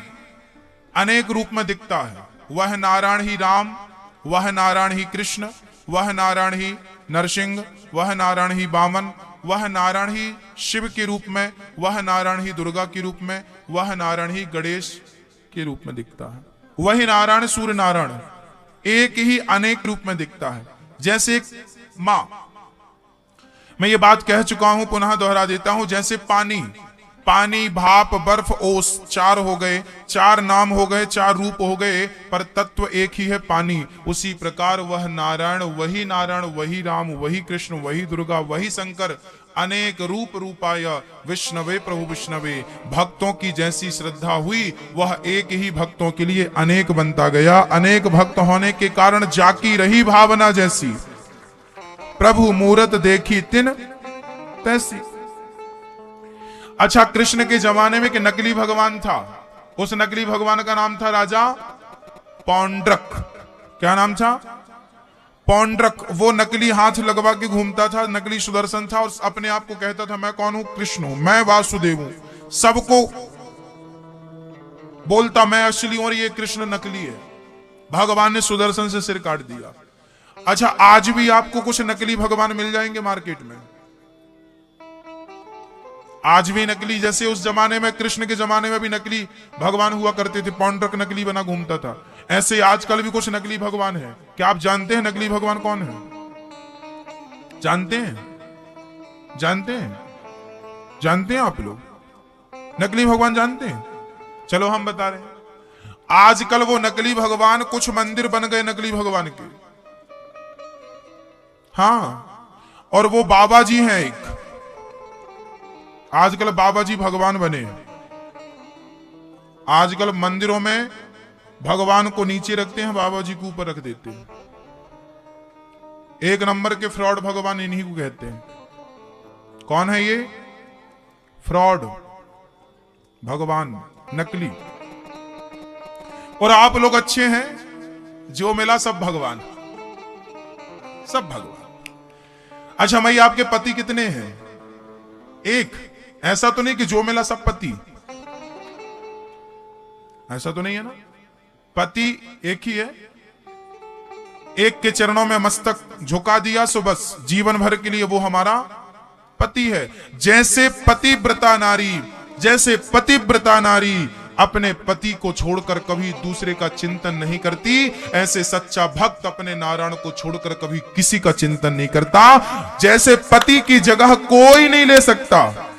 अनेक रूप में दिखता है। वह नारायण ही राम, वह नारायण ही कृष्ण, वह नारायण ही नरसिंह, वह नारायण ही वामन, वह नारायण ही शिव के रूप में, वह नारायण ही दुर्गा के रूप में, वह नारायण ही गणेश के रूप में दिखता है। वही नारायण सूर्य नारायण एक ही अनेक रूप में दिखता है। जैसे एक मां, मैं ये बात कह चुका हूं, पुनः दोहरा देता हूं। जैसे पानी, भाप, बर्फ, ओस 4 हो गए, 4 नाम हो गए, 4 रूप हो गए, पर तत्व एक ही है, पानी। उसी प्रकार वह नारायण, वही राम, वही कृष्ण, वही दुर्गा, वही शंकर, अनेक रूप रूपाय विष्णवे प्रभु विष्णवे। भक्तों की जैसी श्रद्धा हुई, वह एक ही भक्तों के लिए अनेक बनता गया। अनेक भक्त होने के कारण जाकी रही भावना जैसी, प्रभु मूरत देखी तिन तैसी। अच्छा, कृष्ण के जमाने में एक नकली भगवान था। उस नकली भगवान का नाम था राजा पौंड्रक। क्या नाम था? पौंड्रक। वो नकली हाथ लगवा के घूमता था, नकली सुदर्शन था, और अपने आप को कहता था मैं कौन हूं? कृष्ण हूं, मैं वासुदेव हूं। सबको बोलता मैं असली और ये कृष्ण नकली है। भगवान ने सुदर्शन से सिर काट दिया। अच्छा, आज भी आपको कुछ नकली भगवान मिल जाएंगे मार्केट में। आज भी नकली, जैसे उस जमाने में कृष्ण के जमाने में भी नकली भगवान हुआ करते थे, पौंड्रक नकली बना घूमता था, ऐसे आजकल भी कुछ नकली भगवान है। क्या आप जानते हैं नकली भगवान कौन है? जानते हैं? जानते हैं? जानते हैं आप लोग नकली भगवान जानते हैं? चलो हम बता रहे हैं। आजकल वो नकली भगवान, कुछ मंदिर बन गए नकली भगवान के, हाँ, और वो बाबा जी हैं एक, आजकल बाबा जी भगवान बने। आजकल मंदिरों में भगवान को नीचे रखते हैं, बाबा जी को ऊपर रख देते हैं। एक नंबर के फ्रॉड भगवान इन्हीं को कहते हैं। कौन है ये? फ्रॉड भगवान, नकली। और आप लोग अच्छे हैं, जो मिला सब भगवान, सब भगवान। अच्छा मैं, आपके पति कितने हैं? एक? ऐसा तो नहीं कि जो मिला सब पति, ऐसा तो नहीं है ना। पति एक ही है, एक के चरणों में मस्तक झुका दिया सो बस जीवन भर के लिए वो हमारा पति है। जैसे पतिव्रता नारी, जैसे पतिव्रता नारी अपने पति को छोड़कर कभी दूसरे का चिंतन नहीं करती, ऐसे सच्चा भक्त अपने नारायण को छोड़कर कभी किसी का चिंतन नहीं करता। जैसे पति की जगह कोई नहीं ले सकता,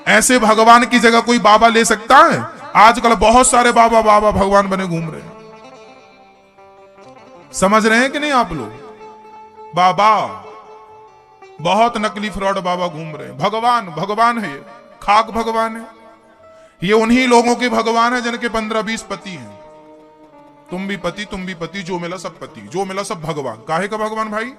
ऐसे भगवान की जगह कोई बाबा ले सकता है? आजकल बहुत सारे बाबा बाबा भगवान बने घूम रहे हैं। समझ रहे हैं कि नहीं आप लोग? बाबा, बहुत नकली फ्रॉड बाबा घूम रहे हैं। भगवान भगवान है, ये खाक भगवान है। ये उन्हीं लोगों के भगवान है जिनके 15-20 पति हैं। तुम भी पति, तुम भी पति, जो मिला सब पति, जो मिला सब भगवान। काहे का भगवान भाई?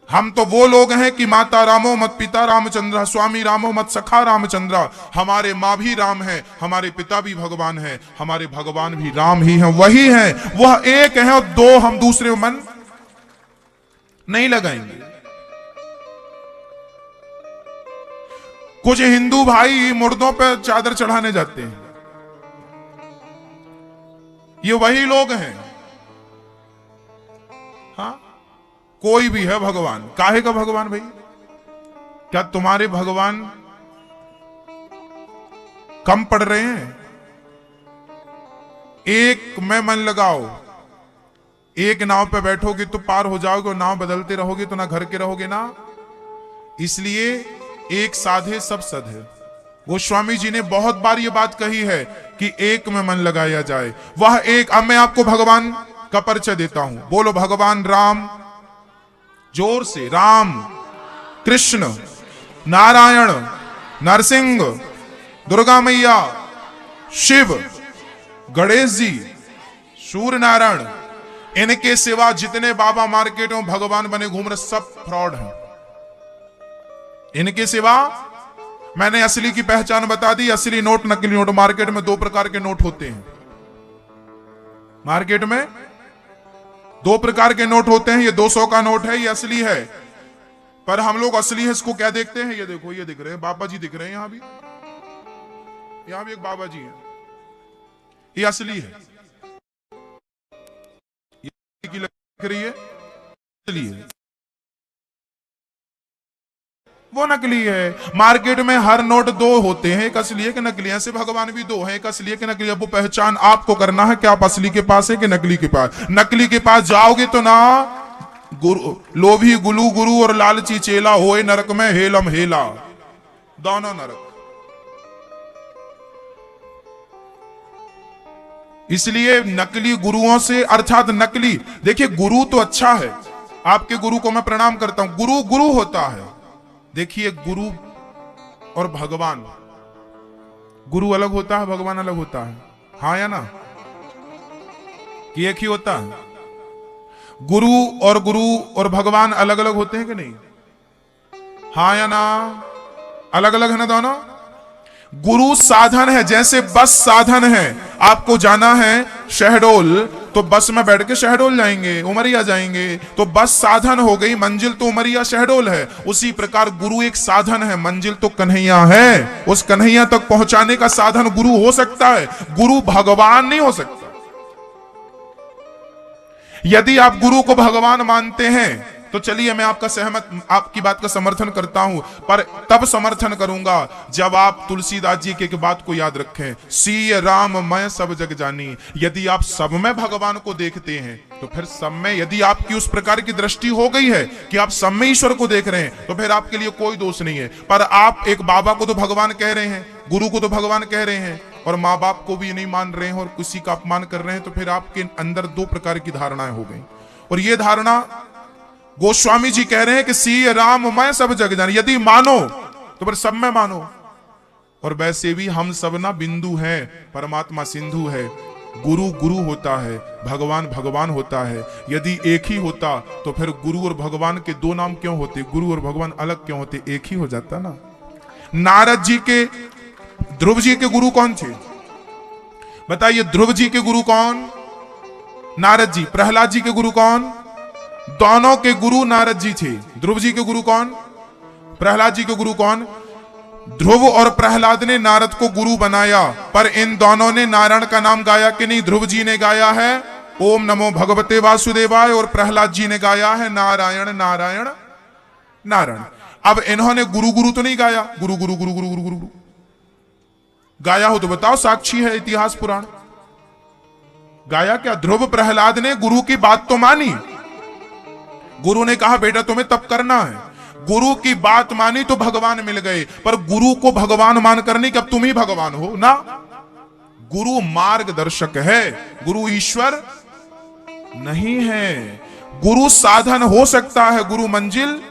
हम तो वो लोग हैं कि माता रामो मत पिता रामचंद्र, स्वामी रामो मत सखा रामचंद्र। हमारे माँ भी राम है, हमारे पिता भी भगवान है, हमारे भगवान भी राम ही हैं, वही हैं, वह एक है, और दो हम दूसरे में मन नहीं लगाएंगे। कुछ हिंदू भाई मुर्दों पर चादर चढ़ाने जाते हैं, ये वही लोग हैं। हाँ, कोई भी है भगवान। काहे का भगवान भाई? क्या तुम्हारे भगवान कम पड़ रहे हैं? एक में मन लगाओ, एक नाव पे बैठोगे तो पार हो जाओगे, और नाव बदलते रहोगे तो ना घर के रहोगे ना। इसलिए एक साधे सब सद है। गोस्वामी जी ने बहुत बार ये बात कही है कि एक में मन लगाया जाए, वह एक। अब मैं आपको भगवान का परिचय देता हूं। बोलो भगवान राम, जोर से। राम, कृष्ण, नारायण, नरसिंह, दुर्गा मैया, शिव, गणेश जी, सूर्य नारायण, इनके सिवा जितने बाबा मार्केट में भगवान बने घूम रहे सब फ्रॉड हैं। इनके सिवा मैंने असली की पहचान बता दी। असली नोट, नकली नोट। मार्केट में 2 प्रकार के नोट होते हैं। मार्केट में 2 प्रकार के नोट होते हैं। ये 200 का नोट है, ये असली है। पर हम लोग असली है इसको क्या देखते हैं? ये देखो, ये दिख रहे हैं बाबा जी, दिख रहे हैं यहां भी एक बाबा जी है, ये असली है। ये की लग रही है असली है, वो नकली है। मार्केट में हर नोट 2 होते हैं, एक असली है कि नकली है। ऐसे भगवान भी 2 हैं, एक असली है कि नकली है। वो पहचान आपको करना है कि आप असली के पास है कि नकली के पास। नकली के पास जाओगे तो ना गुरु, लोभी गुलू गुरु और लालची चेला होए नरक में हेलम हेला, दोनों नरक। इसलिए नकली गुरुओं से, अर्थात नकली, देखिए गुरु तो अच्छा है, आपके गुरु को मैं प्रणाम करता हूं, गुरु गुरु होता है। देखिए गुरु और भगवान, गुरु अलग होता है, भगवान अलग होता है, हाँ या ना? कि एक ही होता है? गुरु और भगवान अलग अलग होते हैं कि नहीं? हाँ या ना? अलग अलग है ना दोनों। गुरु साधन है, जैसे बस साधन है। आपको जाना है शहडोल तो बस में बैठ के शहडोल जाएंगे, उमरिया जाएंगे, तो बस साधन हो गई, मंजिल तो उमरिया शहडोल है। उसी प्रकार गुरु एक साधन है, मंजिल तो कन्हैया है। उस कन्हैया तक पहुंचाने का साधन गुरु हो सकता है, गुरु भगवान नहीं हो सकता। यदि आप गुरु को भगवान मानते हैं तो चलिए मैं आपकी बात का समर्थन करता हूं, पर तब समर्थन करूंगा जब आप तुलसीदास जी की बात को याद रखें, सीय राम मैं सब जग जानी। यदि आप सब में भगवान को देखते हैं तो फिर सब में, यदि आपकी उस प्रकार की दृष्टि हो गई है कि आप सब में ईश्वर को देख रहे हैं, तो फिर आपके लिए कोई दोष नहीं है। पर आप एक बाबा को तो भगवान कह रहे हैं, गुरु को तो भगवान कह रहे हैं, और माँ बाप को भी नहीं मान रहे हैं और किसी का अपमान कर रहे हैं, तो फिर आपके अंदर दो प्रकार की धारणाएं हो गई। और ये धारणा गोस्वामी जी कह रहे हैं कि सीय राम मैं सब जग जानी। यदि मानो तो फिर सब में मानो। और वैसे भी हम सब ना बिंदु हैं, परमात्मा सिंधु है। गुरु गुरु होता है, भगवान भगवान होता है। यदि एक ही होता तो फिर गुरु और भगवान के दो नाम क्यों होते, गुरु और भगवान अलग क्यों होते, एक ही हो जाता ना। नारद जी के, ध्रुव जी के गुरु कौन थे बताइए? ध्रुव जी के गुरु कौन? नारद जी। प्रहलाद जी के गुरु कौन? दोनों के गुरु नारद जी थे। ध्रुव जी के गुरु कौन? प्रहलाद जी के गुरु कौन? ध्रुव और प्रहलाद ने नारद को गुरु बनाया, पर इन दोनों ने नारायण का नाम गाया कि नहीं? ध्रुव जी ने गाया है ओम नमो भगवते वासुदेवाय, और प्रहलाद जी ने गाया है नारायण नारायण नारायण। अब इन्होंने गुरु गुरु तो नहीं गाया, गुरु गुरु गुरु गुरु गुरु गुरु गाया हो तो बताओ, साक्षी है इतिहास पुराण। गाया क्या? ध्रुव प्रहलाद ने गुरु की बात तो मानी, गुरु ने कहा बेटा तुम्हें तप करना है, गुरु की बात मानी तो भगवान मिल गए। पर गुरु को भगवान मानकर नहीं कि अब तुम ही भगवान हो ना। गुरु मार्गदर्शक है, गुरु ईश्वर नहीं है। गुरु साधन हो सकता है, गुरु मंजिल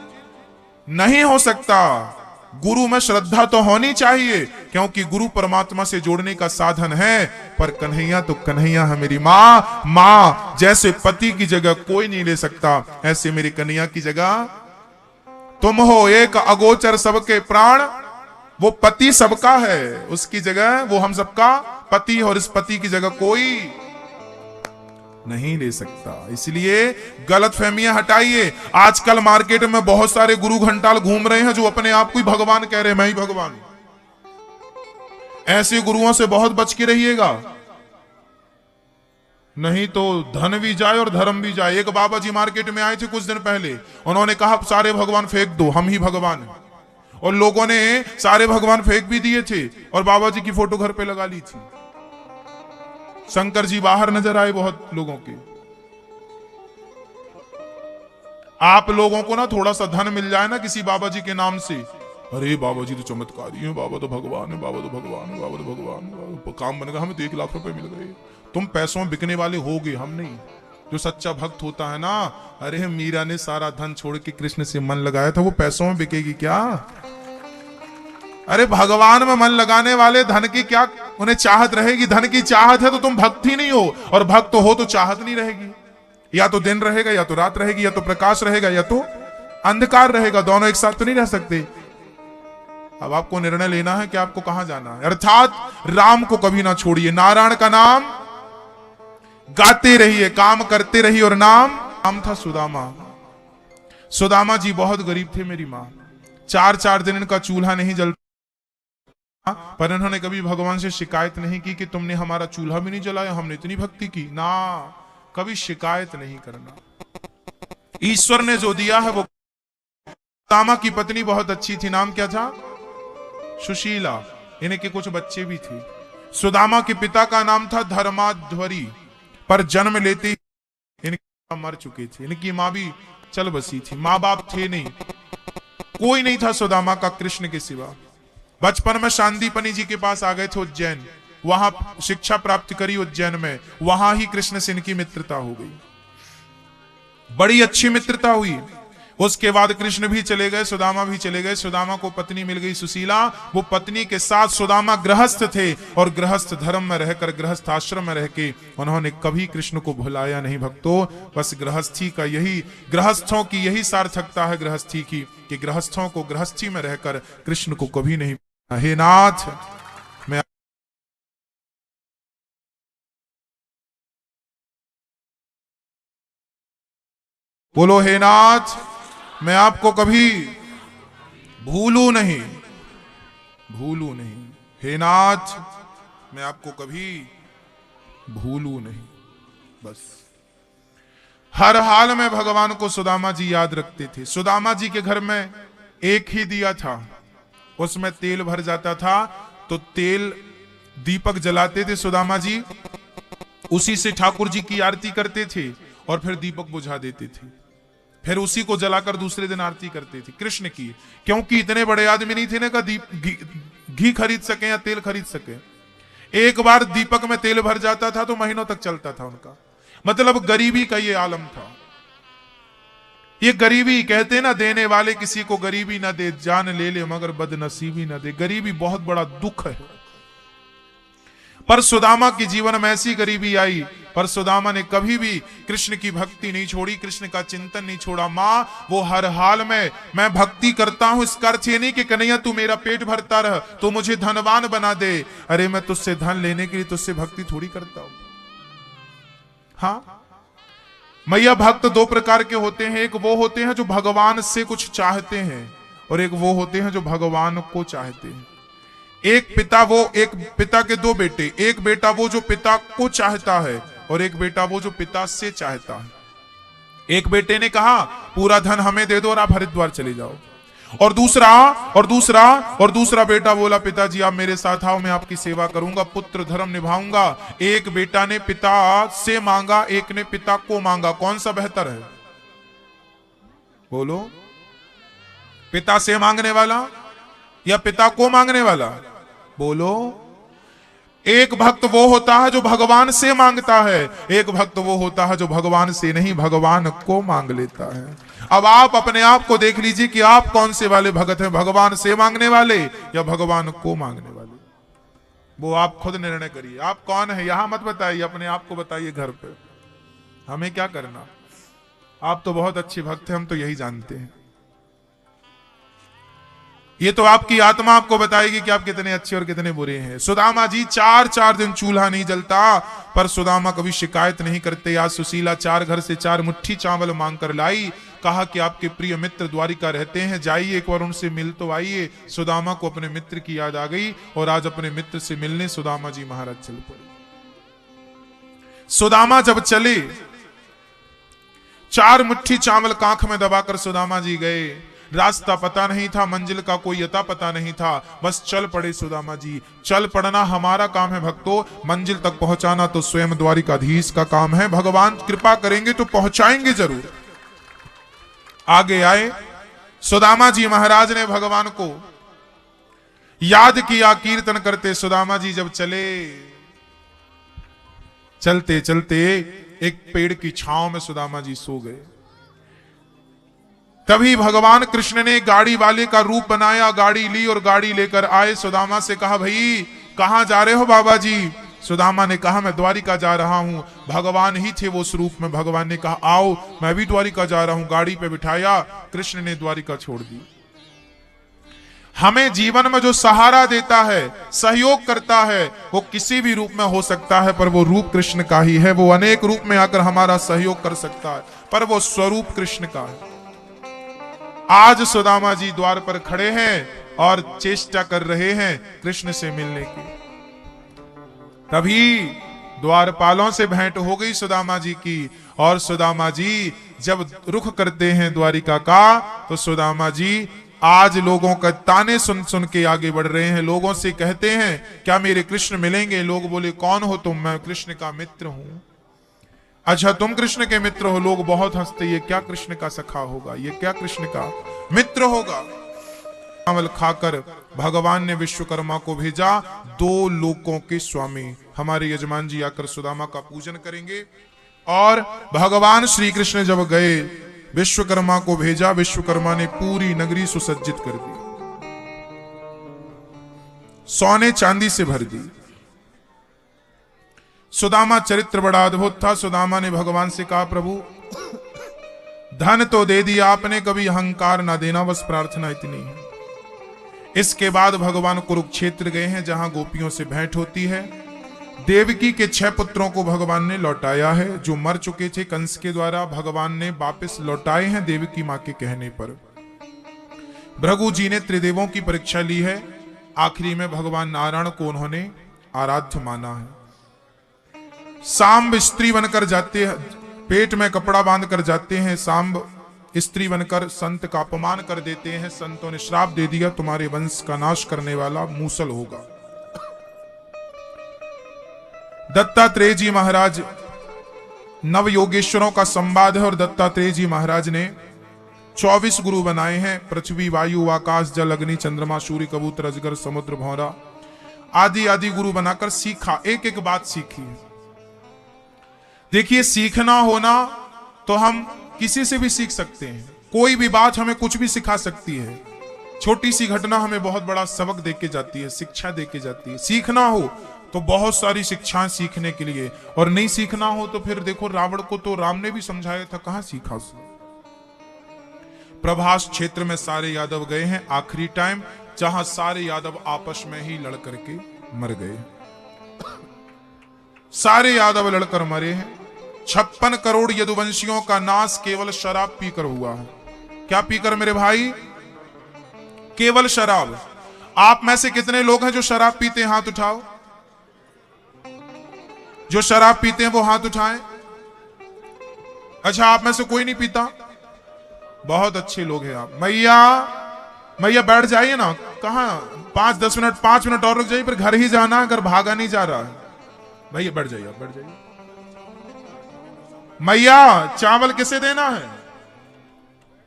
नहीं हो सकता। गुरु में श्रद्धा तो होनी चाहिए, क्योंकि गुरु परमात्मा से जोड़ने का साधन है। पर कन्हैया तो कन्हैया है मेरी माँ। माँ जैसे पति की जगह कोई नहीं ले सकता, ऐसे मेरी कन्हैया की जगह तुम हो। एक अगोचर सबके प्राण, वो पति सबका है, उसकी जगह वो हम सबका पति, और इस पति की जगह कोई नहीं ले सकता। इसलिए गलत फहमियां हटाइए। आजकल मार्केट में बहुत सारे गुरु घंटाल घूम रहे हैं जो अपने आप को ही भगवान कह रहे हैं, मैं ही भगवान हूं। ऐसे गुरुओं से बहुत बच के रहिएगा, नहीं तो धन भी जाए और धर्म भी जाए। एक बाबा जी मार्केट में आए थे कुछ दिन पहले, उन्होंने कहा सारे भगवान फेंक दो, हम ही भगवान हैं। और लोगों ने सारे भगवान फेंक भी दिए थे और बाबा जी की फोटो घर पे लगा ली थी। शंकर जी बाहर नजर आए बहुत लोगों के। आप लोगों को ना थोड़ा सा धन मिल जाए ना किसी बाबा जी के नाम से, अरे बाबा जी तो चमत्कारी हैं, बाबा तो भगवान है, बाबा तो भगवान है, बाबा तो भगवान है, काम बन गया, हमें तो 1 लाख रुपए मिल गए। तुम पैसों में बिकने वाले होगे, हम नहीं। जो सच्चा भक्त होता है ना, अरे मीरा ने सारा धन छोड़ के कृष्ण से मन लगाया था, वो पैसों में बिकेगी क्या? अरे भगवान में मन लगाने वाले धन की क्या उन्हें चाहत रहेगी? धन की चाहत है तो तुम भक्त ही नहीं हो, और भक्त हो तो चाहत नहीं रहेगी। या तो दिन रहेगा या तो रात रहेगी, या तो प्रकाश रहेगा या तो अंधकार रहेगा, दोनों एक साथ तो नहीं रह सकते। अब आपको निर्णय लेना है कि आपको कहां जाना है। अर्थात राम को कभी ना छोड़िए, नारायण का नाम गाते रहिए, काम करते रहिए। और नाम था सुदामा। सुदामा जी बहुत गरीब थे मेरी माँ, 4-4 दिन इनका चूल्हा नहीं जलता, पर इन्होंने कभी भगवान से शिकायत नहीं की कि तुमने हमारा चूल्हा भी नहीं जलाया, हमने इतनी भक्ति की ना। कभी शिकायत नहीं करना, ईश्वर ने जो दिया है वो। सुदामा की पत्नी बहुत अच्छी थी, नाम क्या था? सुशीला। इनके कुछ बच्चे भी थे। सुदामा के पिता का नाम था धर्माध्वरी, पर जन्म लेते ही इनके मर चुके थे। इनकी माँ भी चल बसी थी, माँ बाप थे नहीं, कोई नहीं था सुदामा का कृष्ण के सिवा। बचपन में शांतिपनी जी के पास आ गए थे उज्जैन, वहां शिक्षा प्राप्त करी उज्जैन में, वहां ही कृष्ण से इनकी मित्रता हो गई, बड़ी अच्छी मित्रता हुई। उसके बाद कृष्ण भी चले गए, सुदामा भी चले गए। सुदामा को पत्नी मिल गई सुशीला, वो पत्नी के साथ सुदामा गृहस्थ थे, और गृहस्थ धर्म में रहकर, गृहस्थ आश्रम में रह के उन्होंने कभी कृष्ण को भुलाया नहीं भक्तों। बस गृहस्थी का यही, गृहस्थों की यही सार्थकता है गृहस्थी की, कि गृहस्थों को गृहस्थी में रहकर कृष्ण को कभी नहीं। हे नाथ, मैं बोलो हे नाथ, मैं आपको कभी भूलू नहीं, भूलू नहीं। हे नाथ, मैं आपको कभी भूलू नहीं। बस हर हाल में भगवान को सुदामा जी याद रखते थे। सुदामा जी के घर में एक ही दिया था, उसमें तेल भर जाता था, तो तेल दीपक जलाते थे सुदामा जी, उसी से ठाकुर जी की आरती करते थे और फिर दीपक बुझा देते थे, फिर उसी को जलाकर दूसरे दिन आरती करते थे कृष्ण की। क्योंकि इतने बड़े आदमी नहीं थे ना का घी खरीद सके या तेल खरीद सके। एक बार दीपक में तेल भर जाता था तो महीनों तक चलता था उनका। मतलब गरीबी का ये आलम था। ये गरीबी कहते ना, देने वाले किसी को गरीबी ना दे, जान ले ले मगर बदनसीबी ना दे। गरीबी बहुत बड़ा दुख है। पर सुदामा के जीवन में ऐसी गरीबी आई, पर सुदामा ने कभी भी कृष्ण की भक्ति नहीं छोड़ी, कृष्ण का चिंतन नहीं छोड़ा। माँ वो हर हाल में मैं भक्ति करता हूं, इसका अर्थ ये नहीं कि कन्हैया तू मेरा पेट भरता रह, तो मुझे धनवान बना दे। अरे मैं तुझसे धन लेने के लिए तुझसे भक्ति थोड़ी करता हूं। हाँ मैया, भक्त दो प्रकार के होते हैं। एक वो होते हैं जो भगवान से कुछ चाहते हैं, और एक वो होते हैं जो भगवान को चाहते हैं। एक पिता के दो बेटे, एक बेटा वो जो पिता को चाहता है, और एक बेटा वो जो पिता से चाहता है। एक बेटे ने कहा पूरा धन हमें दे दो और आप हरिद्वार चले जाओ, और दूसरा बेटा बोला पिताजी आप मेरे साथ आओ, मैं आपकी सेवा करूंगा, पुत्र धर्म निभाऊंगा। एक बेटा ने पिता से मांगा, एक ने पिता को मांगा। कौन सा बेहतर है बोलो? पिता से मांगने वाला या पिता को मांगने वाला? बोलो। एक भक्त वो होता है जो भगवान से मांगता है, एक भक्त वो होता है जो भगवान से नहीं भगवान को मांग लेता है। अब आप अपने आप को देख लीजिए कि आप कौन से वाले भगत हैं, भगवान से मांगने वाले या भगवान को मांगने वाले। वो आप खुद निर्णय करिए। आप कौन है यहां मत बताइए, अपने आप को बताइए घर पे। हमें क्या करना? आप तो बहुत अच्छे भक्त हैं, हम तो यही जानते हैं। ये तो आपकी आत्मा आपको बताएगी कि आप कितने अच्छे और कितने बुरे हैं। सुदामा जी 4 दिन चूल्हा नहीं जलता, पर सुदामा कभी शिकायत नहीं करते। आज सुशीला 4 घर से 4 मुट्ठी चावल मांग कर लाई, कहा कि आपके प्रिय मित्र द्वारिका रहते हैं, जाइए एक बार उनसे मिल तो आइए। सुदामा को अपने मित्र की याद आ गई और आज अपने मित्र से मिलने सुदामा जी महाराज चल पड़े। सुदामा जब चले, 4 मुट्ठी चावल कांख में दबाकर सुदामा जी गए। रास्ता पता नहीं था, मंजिल का कोई अता पता नहीं था, बस चल पड़े सुदामा जी। चल पड़ना हमारा काम है भक्तों, मंजिल तक पहुंचाना तो स्वयं द्वारिकाधीश का काम है। भगवान कृपा करेंगे तो पहुंचाएंगे जरूर। आगे आए सुदामा जी महाराज ने भगवान को याद किया, कीर्तन करते सुदामा जी जब चले। चलते चलते एक पेड़ की छांव में सुदामा जी सो गए। तभी भगवान कृष्ण ने गाड़ी वाले का रूप बनाया, गाड़ी ली और गाड़ी लेकर आए। सुदामा से कहा भाई कहां जा रहे हो बाबा जी? सुदामा ने कहा मैं द्वारिका जा रहा हूं। भगवान ही थे वो स्वरूप में। भगवान ने कहा आओ मैं भी द्वारिका जा रहा हूं। गाड़ी पे बिठाया, कृष्ण ने द्वारिका छोड़ दी। हमें जीवन में जो सहारा देता है, सहयोग करता है, वो किसी भी रूप में हो सकता है, पर वो रूप कृष्ण का ही है। वो अनेक रूप में आकर हमारा सहयोग कर सकता है, पर वो स्वरूप कृष्ण का है। आज सुदामा जी द्वार पर खड़े हैं और चेष्टा कर रहे हैं कृष्ण से मिलने की। तभी द्वारपालों से भेंट हो गई सुदामा जी की, और सुदामा जी जब रुख करते हैं द्वारिका का, तो सुदामा जी आज लोगों का ताने सुन सुन के आगे बढ़ रहे हैं। लोगों से कहते हैं क्या मेरे कृष्ण मिलेंगे? लोग बोले कौन हो तुम? मैं कृष्ण का मित्र हूं। अच्छा तुम कृष्ण के मित्र हो? लोग बहुत हंसते, ये क्या कृष्ण का सखा होगा, ये क्या कृष्ण का मित्र होगा। चावल खाकर भगवान ने विश्वकर्मा को भेजा, 2 लोकों के स्वामी हमारे यजमान जी आकर सुदामा का पूजन करेंगे। और भगवान श्री कृष्ण जब गए, विश्वकर्मा को भेजा, विश्वकर्मा ने पूरी नगरी सुसज्जित कर दी, सोने चांदी से भर दी। सुदामा चरित्र बड़ा अद्भुत था। सुदामा ने भगवान से कहा प्रभु धन तो दे दिया आपने, कभी अहंकार ना देना, बस प्रार्थना इतनी है। इसके बाद भगवान कुरुक्षेत्र गए हैं, जहां गोपियों से भेंट होती है। देवकी के 6 पुत्रों को भगवान ने लौटाया है, जो मर चुके थे कंस के द्वारा। भगवान ने वापस लौटाए हैं देवकी मां के कहने पर। भृगु जी ने त्रिदेवों की परीक्षा ली है, आखिरी में भगवान नारायण को उन्होंने आराध्य माना है। सांब स्त्री बनकर जाते, पेट में कपड़ा बांध कर जाते हैं, सांब स्त्री बनकर संत का अपमान कर देते हैं। संतों ने श्राप दे दिया, तुम्हारे वंश का नाश करने वाला मूसल होगा। दत्तात्रेय जी महाराज, नव योगेश्वरों का संवाद है और दत्तात्रेय जी महाराज ने 24 गुरु बनाए हैं। पृथ्वी, वायु, आकाश, जल, अग्नि, चंद्रमा, सूर्य, कबूतर, अजगर, समुद्र, भौरा आदि आदि गुरु बनाकर सीखा, एक एक बात सीखी। देखिए, सीखना होना तो हम किसी से भी सीख सकते हैं। कोई भी बात हमें कुछ भी सिखा सकती है। छोटी सी घटना हमें बहुत बड़ा सबक देके जाती है, शिक्षा देके जाती है। सीखना हो तो बहुत सारी शिक्षाएं सीखने के लिए, और नहीं सीखना हो तो फिर देखो, रावण को तो राम ने भी समझाया था, कहां सीखा उसने। प्रभास क्षेत्र में सारे यादव गए हैं, आखिरी टाइम जहां सारे यादव आपस में ही लड़ करके मर गए। सारे यादव लड़कर मरे हैं। 56 करोड़ यदुवंशियों का नाश केवल शराब पीकर हुआ है। क्या पीकर मेरे भाई? केवल शराब। आप में से कितने लोग हैं जो शराब पीते हैं? हाथ उठाओ। जो शराब पीते हैं वो हाथ उठाएं। अच्छा, आप में से कोई नहीं पीता? बहुत अच्छे लोग हैं आप। मैया बैठ जाइए ना। कहां? 5 मिनट और रुक जाइए, फिर घर ही जाना, अगर भागा नहीं जा रहा है। भैया बैठ जाइए, आप बैठ जाइए। मैया, चावल किसे देना है?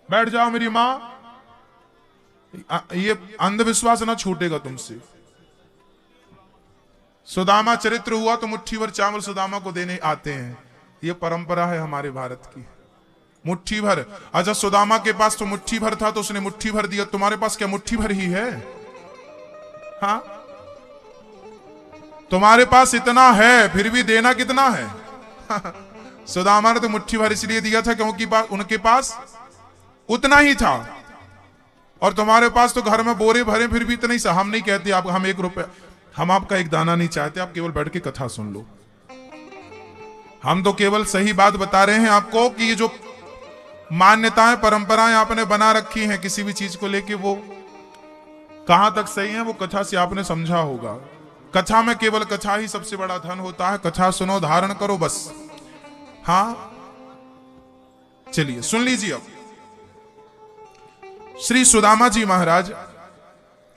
बैठ जाओ मेरी मां। ये अंधविश्वास ना छूटेगा तुमसे। सुदामा चरित्र हुआ तो मुट्ठी भर चावल सुदामा को देने आते हैं। ये परंपरा है हमारे भारत की। मुट्ठी भर। अच्छा, सुदामा के पास तो मुट्ठी भर था तो उसने मुट्ठी भर दिया। तुम्हारे पास क्या मुट्ठी भर ही है? हाँ, तुम्हारे पास इतना है, फिर भी देना कितना है? सुदामा ने तो मुट्ठी भर इसलिए दिया था क्योंकि उनके पास उतना ही था, और तुम्हारे पास तो घर में बोरे भरे, फिर भी इतना ही सा। हम नहीं कहते आप, हम 1 रुपया, हम आपका एक दाना नहीं चाहते, आप केवल बैठ के कथा सुन लो। हम तो केवल सही बात बता रहे हैं आपको कि ये जो मान्यताएं, परंपराएं आपने बना रखी हैं किसी भी चीज को लेके, वो कहां तक सही है वो कथा से आपने समझा होगा। कथा में केवल कथा ही सबसे बड़ा धन होता है। कथा सुनो, धारण करो, बस। हाँ, चलिए सुन लीजिए। अब श्री सुदामा जी महाराज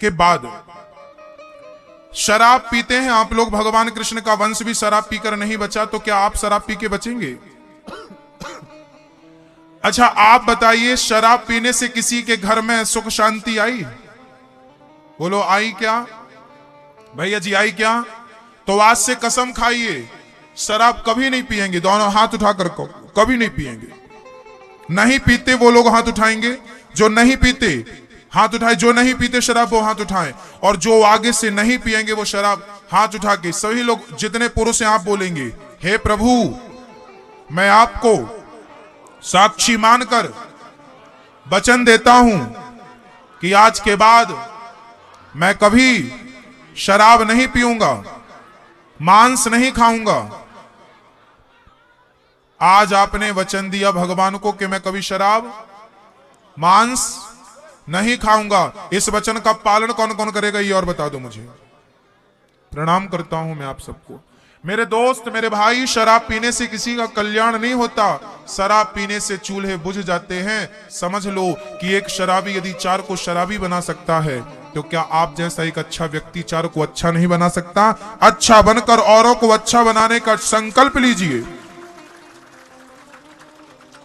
के बाद शराब पीते हैं आप लोग। भगवान कृष्ण का वंश भी शराब पीकर नहीं बचा, तो क्या आप शराब पी के बचेंगे? अच्छा, आप बताइए, शराब पीने से किसी के घर में सुख शांति आई? बोलो, आई क्या? भैया जी, आई क्या? तो आज से कसम खाइए, शराब कभी नहीं पिएंगे। दोनों हाथ उठाकर कभी नहीं पिएंगे। नहीं पीते वो लोग हाथ उठाएंगे। जो नहीं पीते हाथ उठाए। जो नहीं पीते शराब वो हाथ उठाएं। और जो आगे से नहीं पिएंगे वो शराब हाथ उठा के, सभी लोग जितने पुरुष हैं आप बोलेंगे, हे प्रभु, मैं आपको साक्षी मानकर वचन देता हूं कि आज के बाद मैं कभी शराब नहीं पीऊंगा, मांस नहीं खाऊंगा। आज आपने वचन दिया भगवान को कि मैं कभी शराब, मांस नहीं खाऊंगा। इस वचन का पालन कौन कौन करेगा ये और बता दो मुझे। प्रणाम करता हूं मैं आप सबको। मेरे दोस्त, मेरे भाई, शराब पीने से किसी का कल्याण नहीं होता। शराब पीने से चूल्हे बुझ जाते हैं। समझ लो कि एक शराबी यदि 4 को शराबी बना सकता है, तो क्या आप जैसा एक अच्छा व्यक्ति 4 को अच्छा नहीं बना सकता? अच्छा बनकर औरों को अच्छा बनाने का संकल्प लीजिए,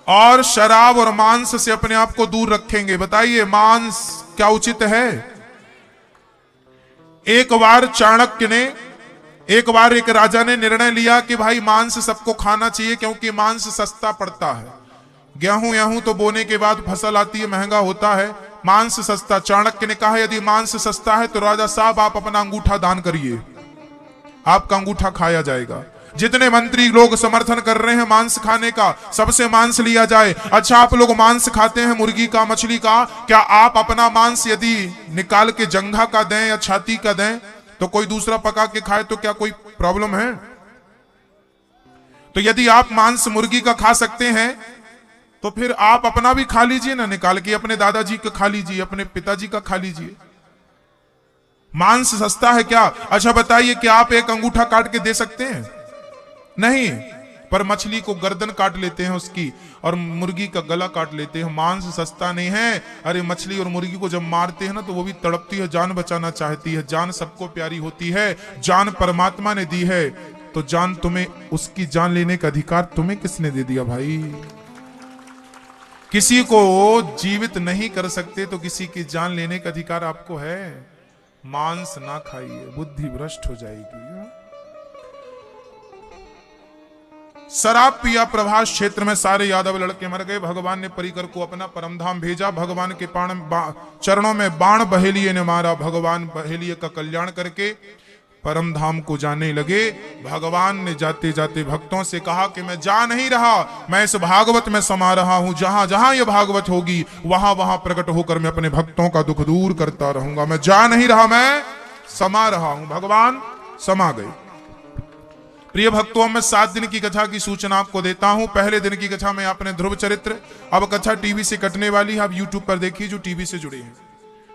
और शराब और मांस से अपने आप को दूर रखेंगे। बताइए, मांस क्या उचित है? एक बार एक राजा ने निर्णय लिया कि भाई मांस सबको खाना चाहिए, क्योंकि मांस सस्ता पड़ता है। गेहूं तो बोने के बाद फसल आती है, महंगा होता है। मांस सस्ता। चाणक्य ने कहा, यदि मांस सस्ता है तो राजा साहब आप अपना अंगूठा दान करिए, आपका अंगूठा खाया जाएगा। जितने मंत्री लोग समर्थन कर रहे हैं मांस खाने का, सबसे मांस लिया जाए। अच्छा, आप लोग मांस खाते हैं मुर्गी का, मछली का, क्या आप अपना मांस यदि निकाल के जंघा का दें या छाती का दें तो कोई दूसरा पका के खाए तो क्या कोई प्रॉब्लम है? तो यदि आप मांस मुर्गी का खा सकते हैं तो फिर आप अपना भी खा लीजिए ना, निकाल के अपने दादाजी का खा लीजिए, अपने पिताजी का खा लीजिए। मांस सस्ता है क्या? अच्छा बताइए, क्या आप एक अंगूठा काट के दे सकते हैं? नहीं। पर मछली को गर्दन काट लेते हैं उसकी और मुर्गी का गला काट लेते हैं। मांस सस्ता नहीं है। अरे मछली और मुर्गी को जब मारते हैं ना तो वो भी तड़पती है, जान बचाना चाहती है। जान सबको प्यारी होती है, जान परमात्मा ने दी है, तो जान तुम्हें, उसकी जान लेने का अधिकार तुम्हें किसने दे दिया भाई? किसी को जीवित नहीं कर सकते तो किसी की जान लेने का अधिकार आपको है। मांस ना खाइए, बुद्धि भ्रष्ट हो जाएगी। शराब पिया प्रभास क्षेत्र में सारे यादव लड़के मर गए। भगवान ने परिकर को अपना परमधाम भेजा। भगवान के चरणों में बाण बहेलिये ने मारा। भगवान बहेलिये का कल्याण करके परमधाम को जाने लगे। भगवान ने जाते जाते भक्तों से कहा कि मैं जा नहीं रहा, मैं इस भागवत में समा रहा हूं। जहां जहां ये भागवत होगी वहां वहां प्रकट होकर मैं अपने भक्तों का दुख दूर करता रहूंगा। मैं जा नहीं रहा, मैं समा रहा हूं। भगवान समा गए। प्रिय भक्तों, मैं 7 दिन की कथा की सूचना आपको देता हूं। पहले दिन की कथा में आपने ध्रुव चरित्र, अब कथा टीवी से कटने वाली है, आप यूट्यूब पर देखिए जो टीवी से जुड़े हैं।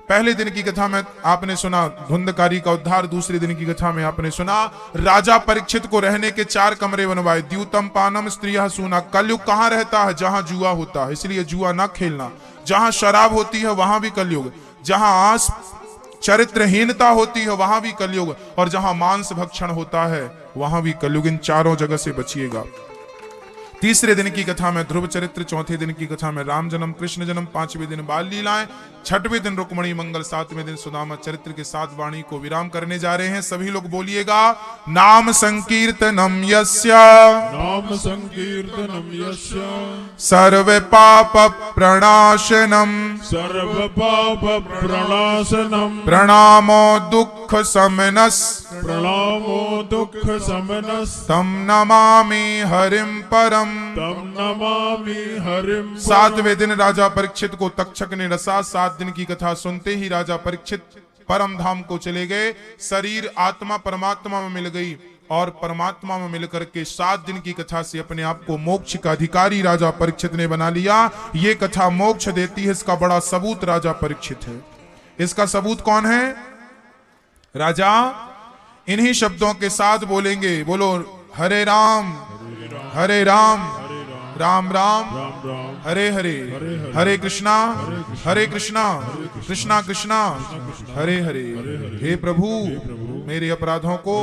पहले दिन की कथा में आपने सुना धुंधकारी का उद्धार। दूसरे दिन की कथा में आपने सुना राजा परीक्षित को रहने के 4 कमरे बनवाए। द्यूतम पानम स्त्रियः सूना। कलयुग कहां रहता है? जहां जुआ होता है, इसलिए जुआ ना खेलना। जहां शराब होती है वहां भी कलयुग, जहां चरित्रहीनता होती है वहां भी कलयुग, और जहां मांस भक्षण होता है वहां भी कलयुग। इन चारों जगह से बचिएगा। तीसरे दिन की कथा में ध्रुव चरित्र, चौथे दिन की कथा में राम जन्म कृष्ण जन्म, 5वें दिन बाल लीलाएं, 6वें दिन रुक्मणी मंगल, 7वें दिन सुदामा चरित्र के साथ वाणी को विराम करने जा रहे हैं। सभी लोग बोलिएगा नाम संकीर्तनम यस्य, नाम संकीर्तनम यस्य, सर्व पाप प्रणाशनम, सर्व पाप प्रणाशनम, प्रणामो दुख समनस, प्रणामो दुख समनस, तम नमामि हरिम परम। तम नमामि हरिम। 7वें दिन राजा परीक्षित को तक्षक ने रसा। 7 दिन की कथा सुनते ही राजा परीक्षित परम धाम को चले गए। शरीर आत्मा परमात्मा में मिल गई और परमात्मा में मिलकर के 7 दिन की कथा से अपने आप को मोक्ष का अधिकारी राजा परीक्षित ने बना लिया। ये कथा मोक्ष देती है, इसका बड़ा सबूत राजा परीक्षित है। इसका सबूत कौन है? राजा इन्हीं शब्दों के साथ बोलेंगे, बोलो हरे राम हरे राम राम राम हरे हरे, हरे कृष्णा कृष्णा कृष्णा हरे हरे। हे प्रभु, मेरे अपराधों को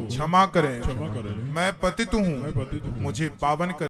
क्षमा करें, मैं पतित हूँ, मुझे पावन करें।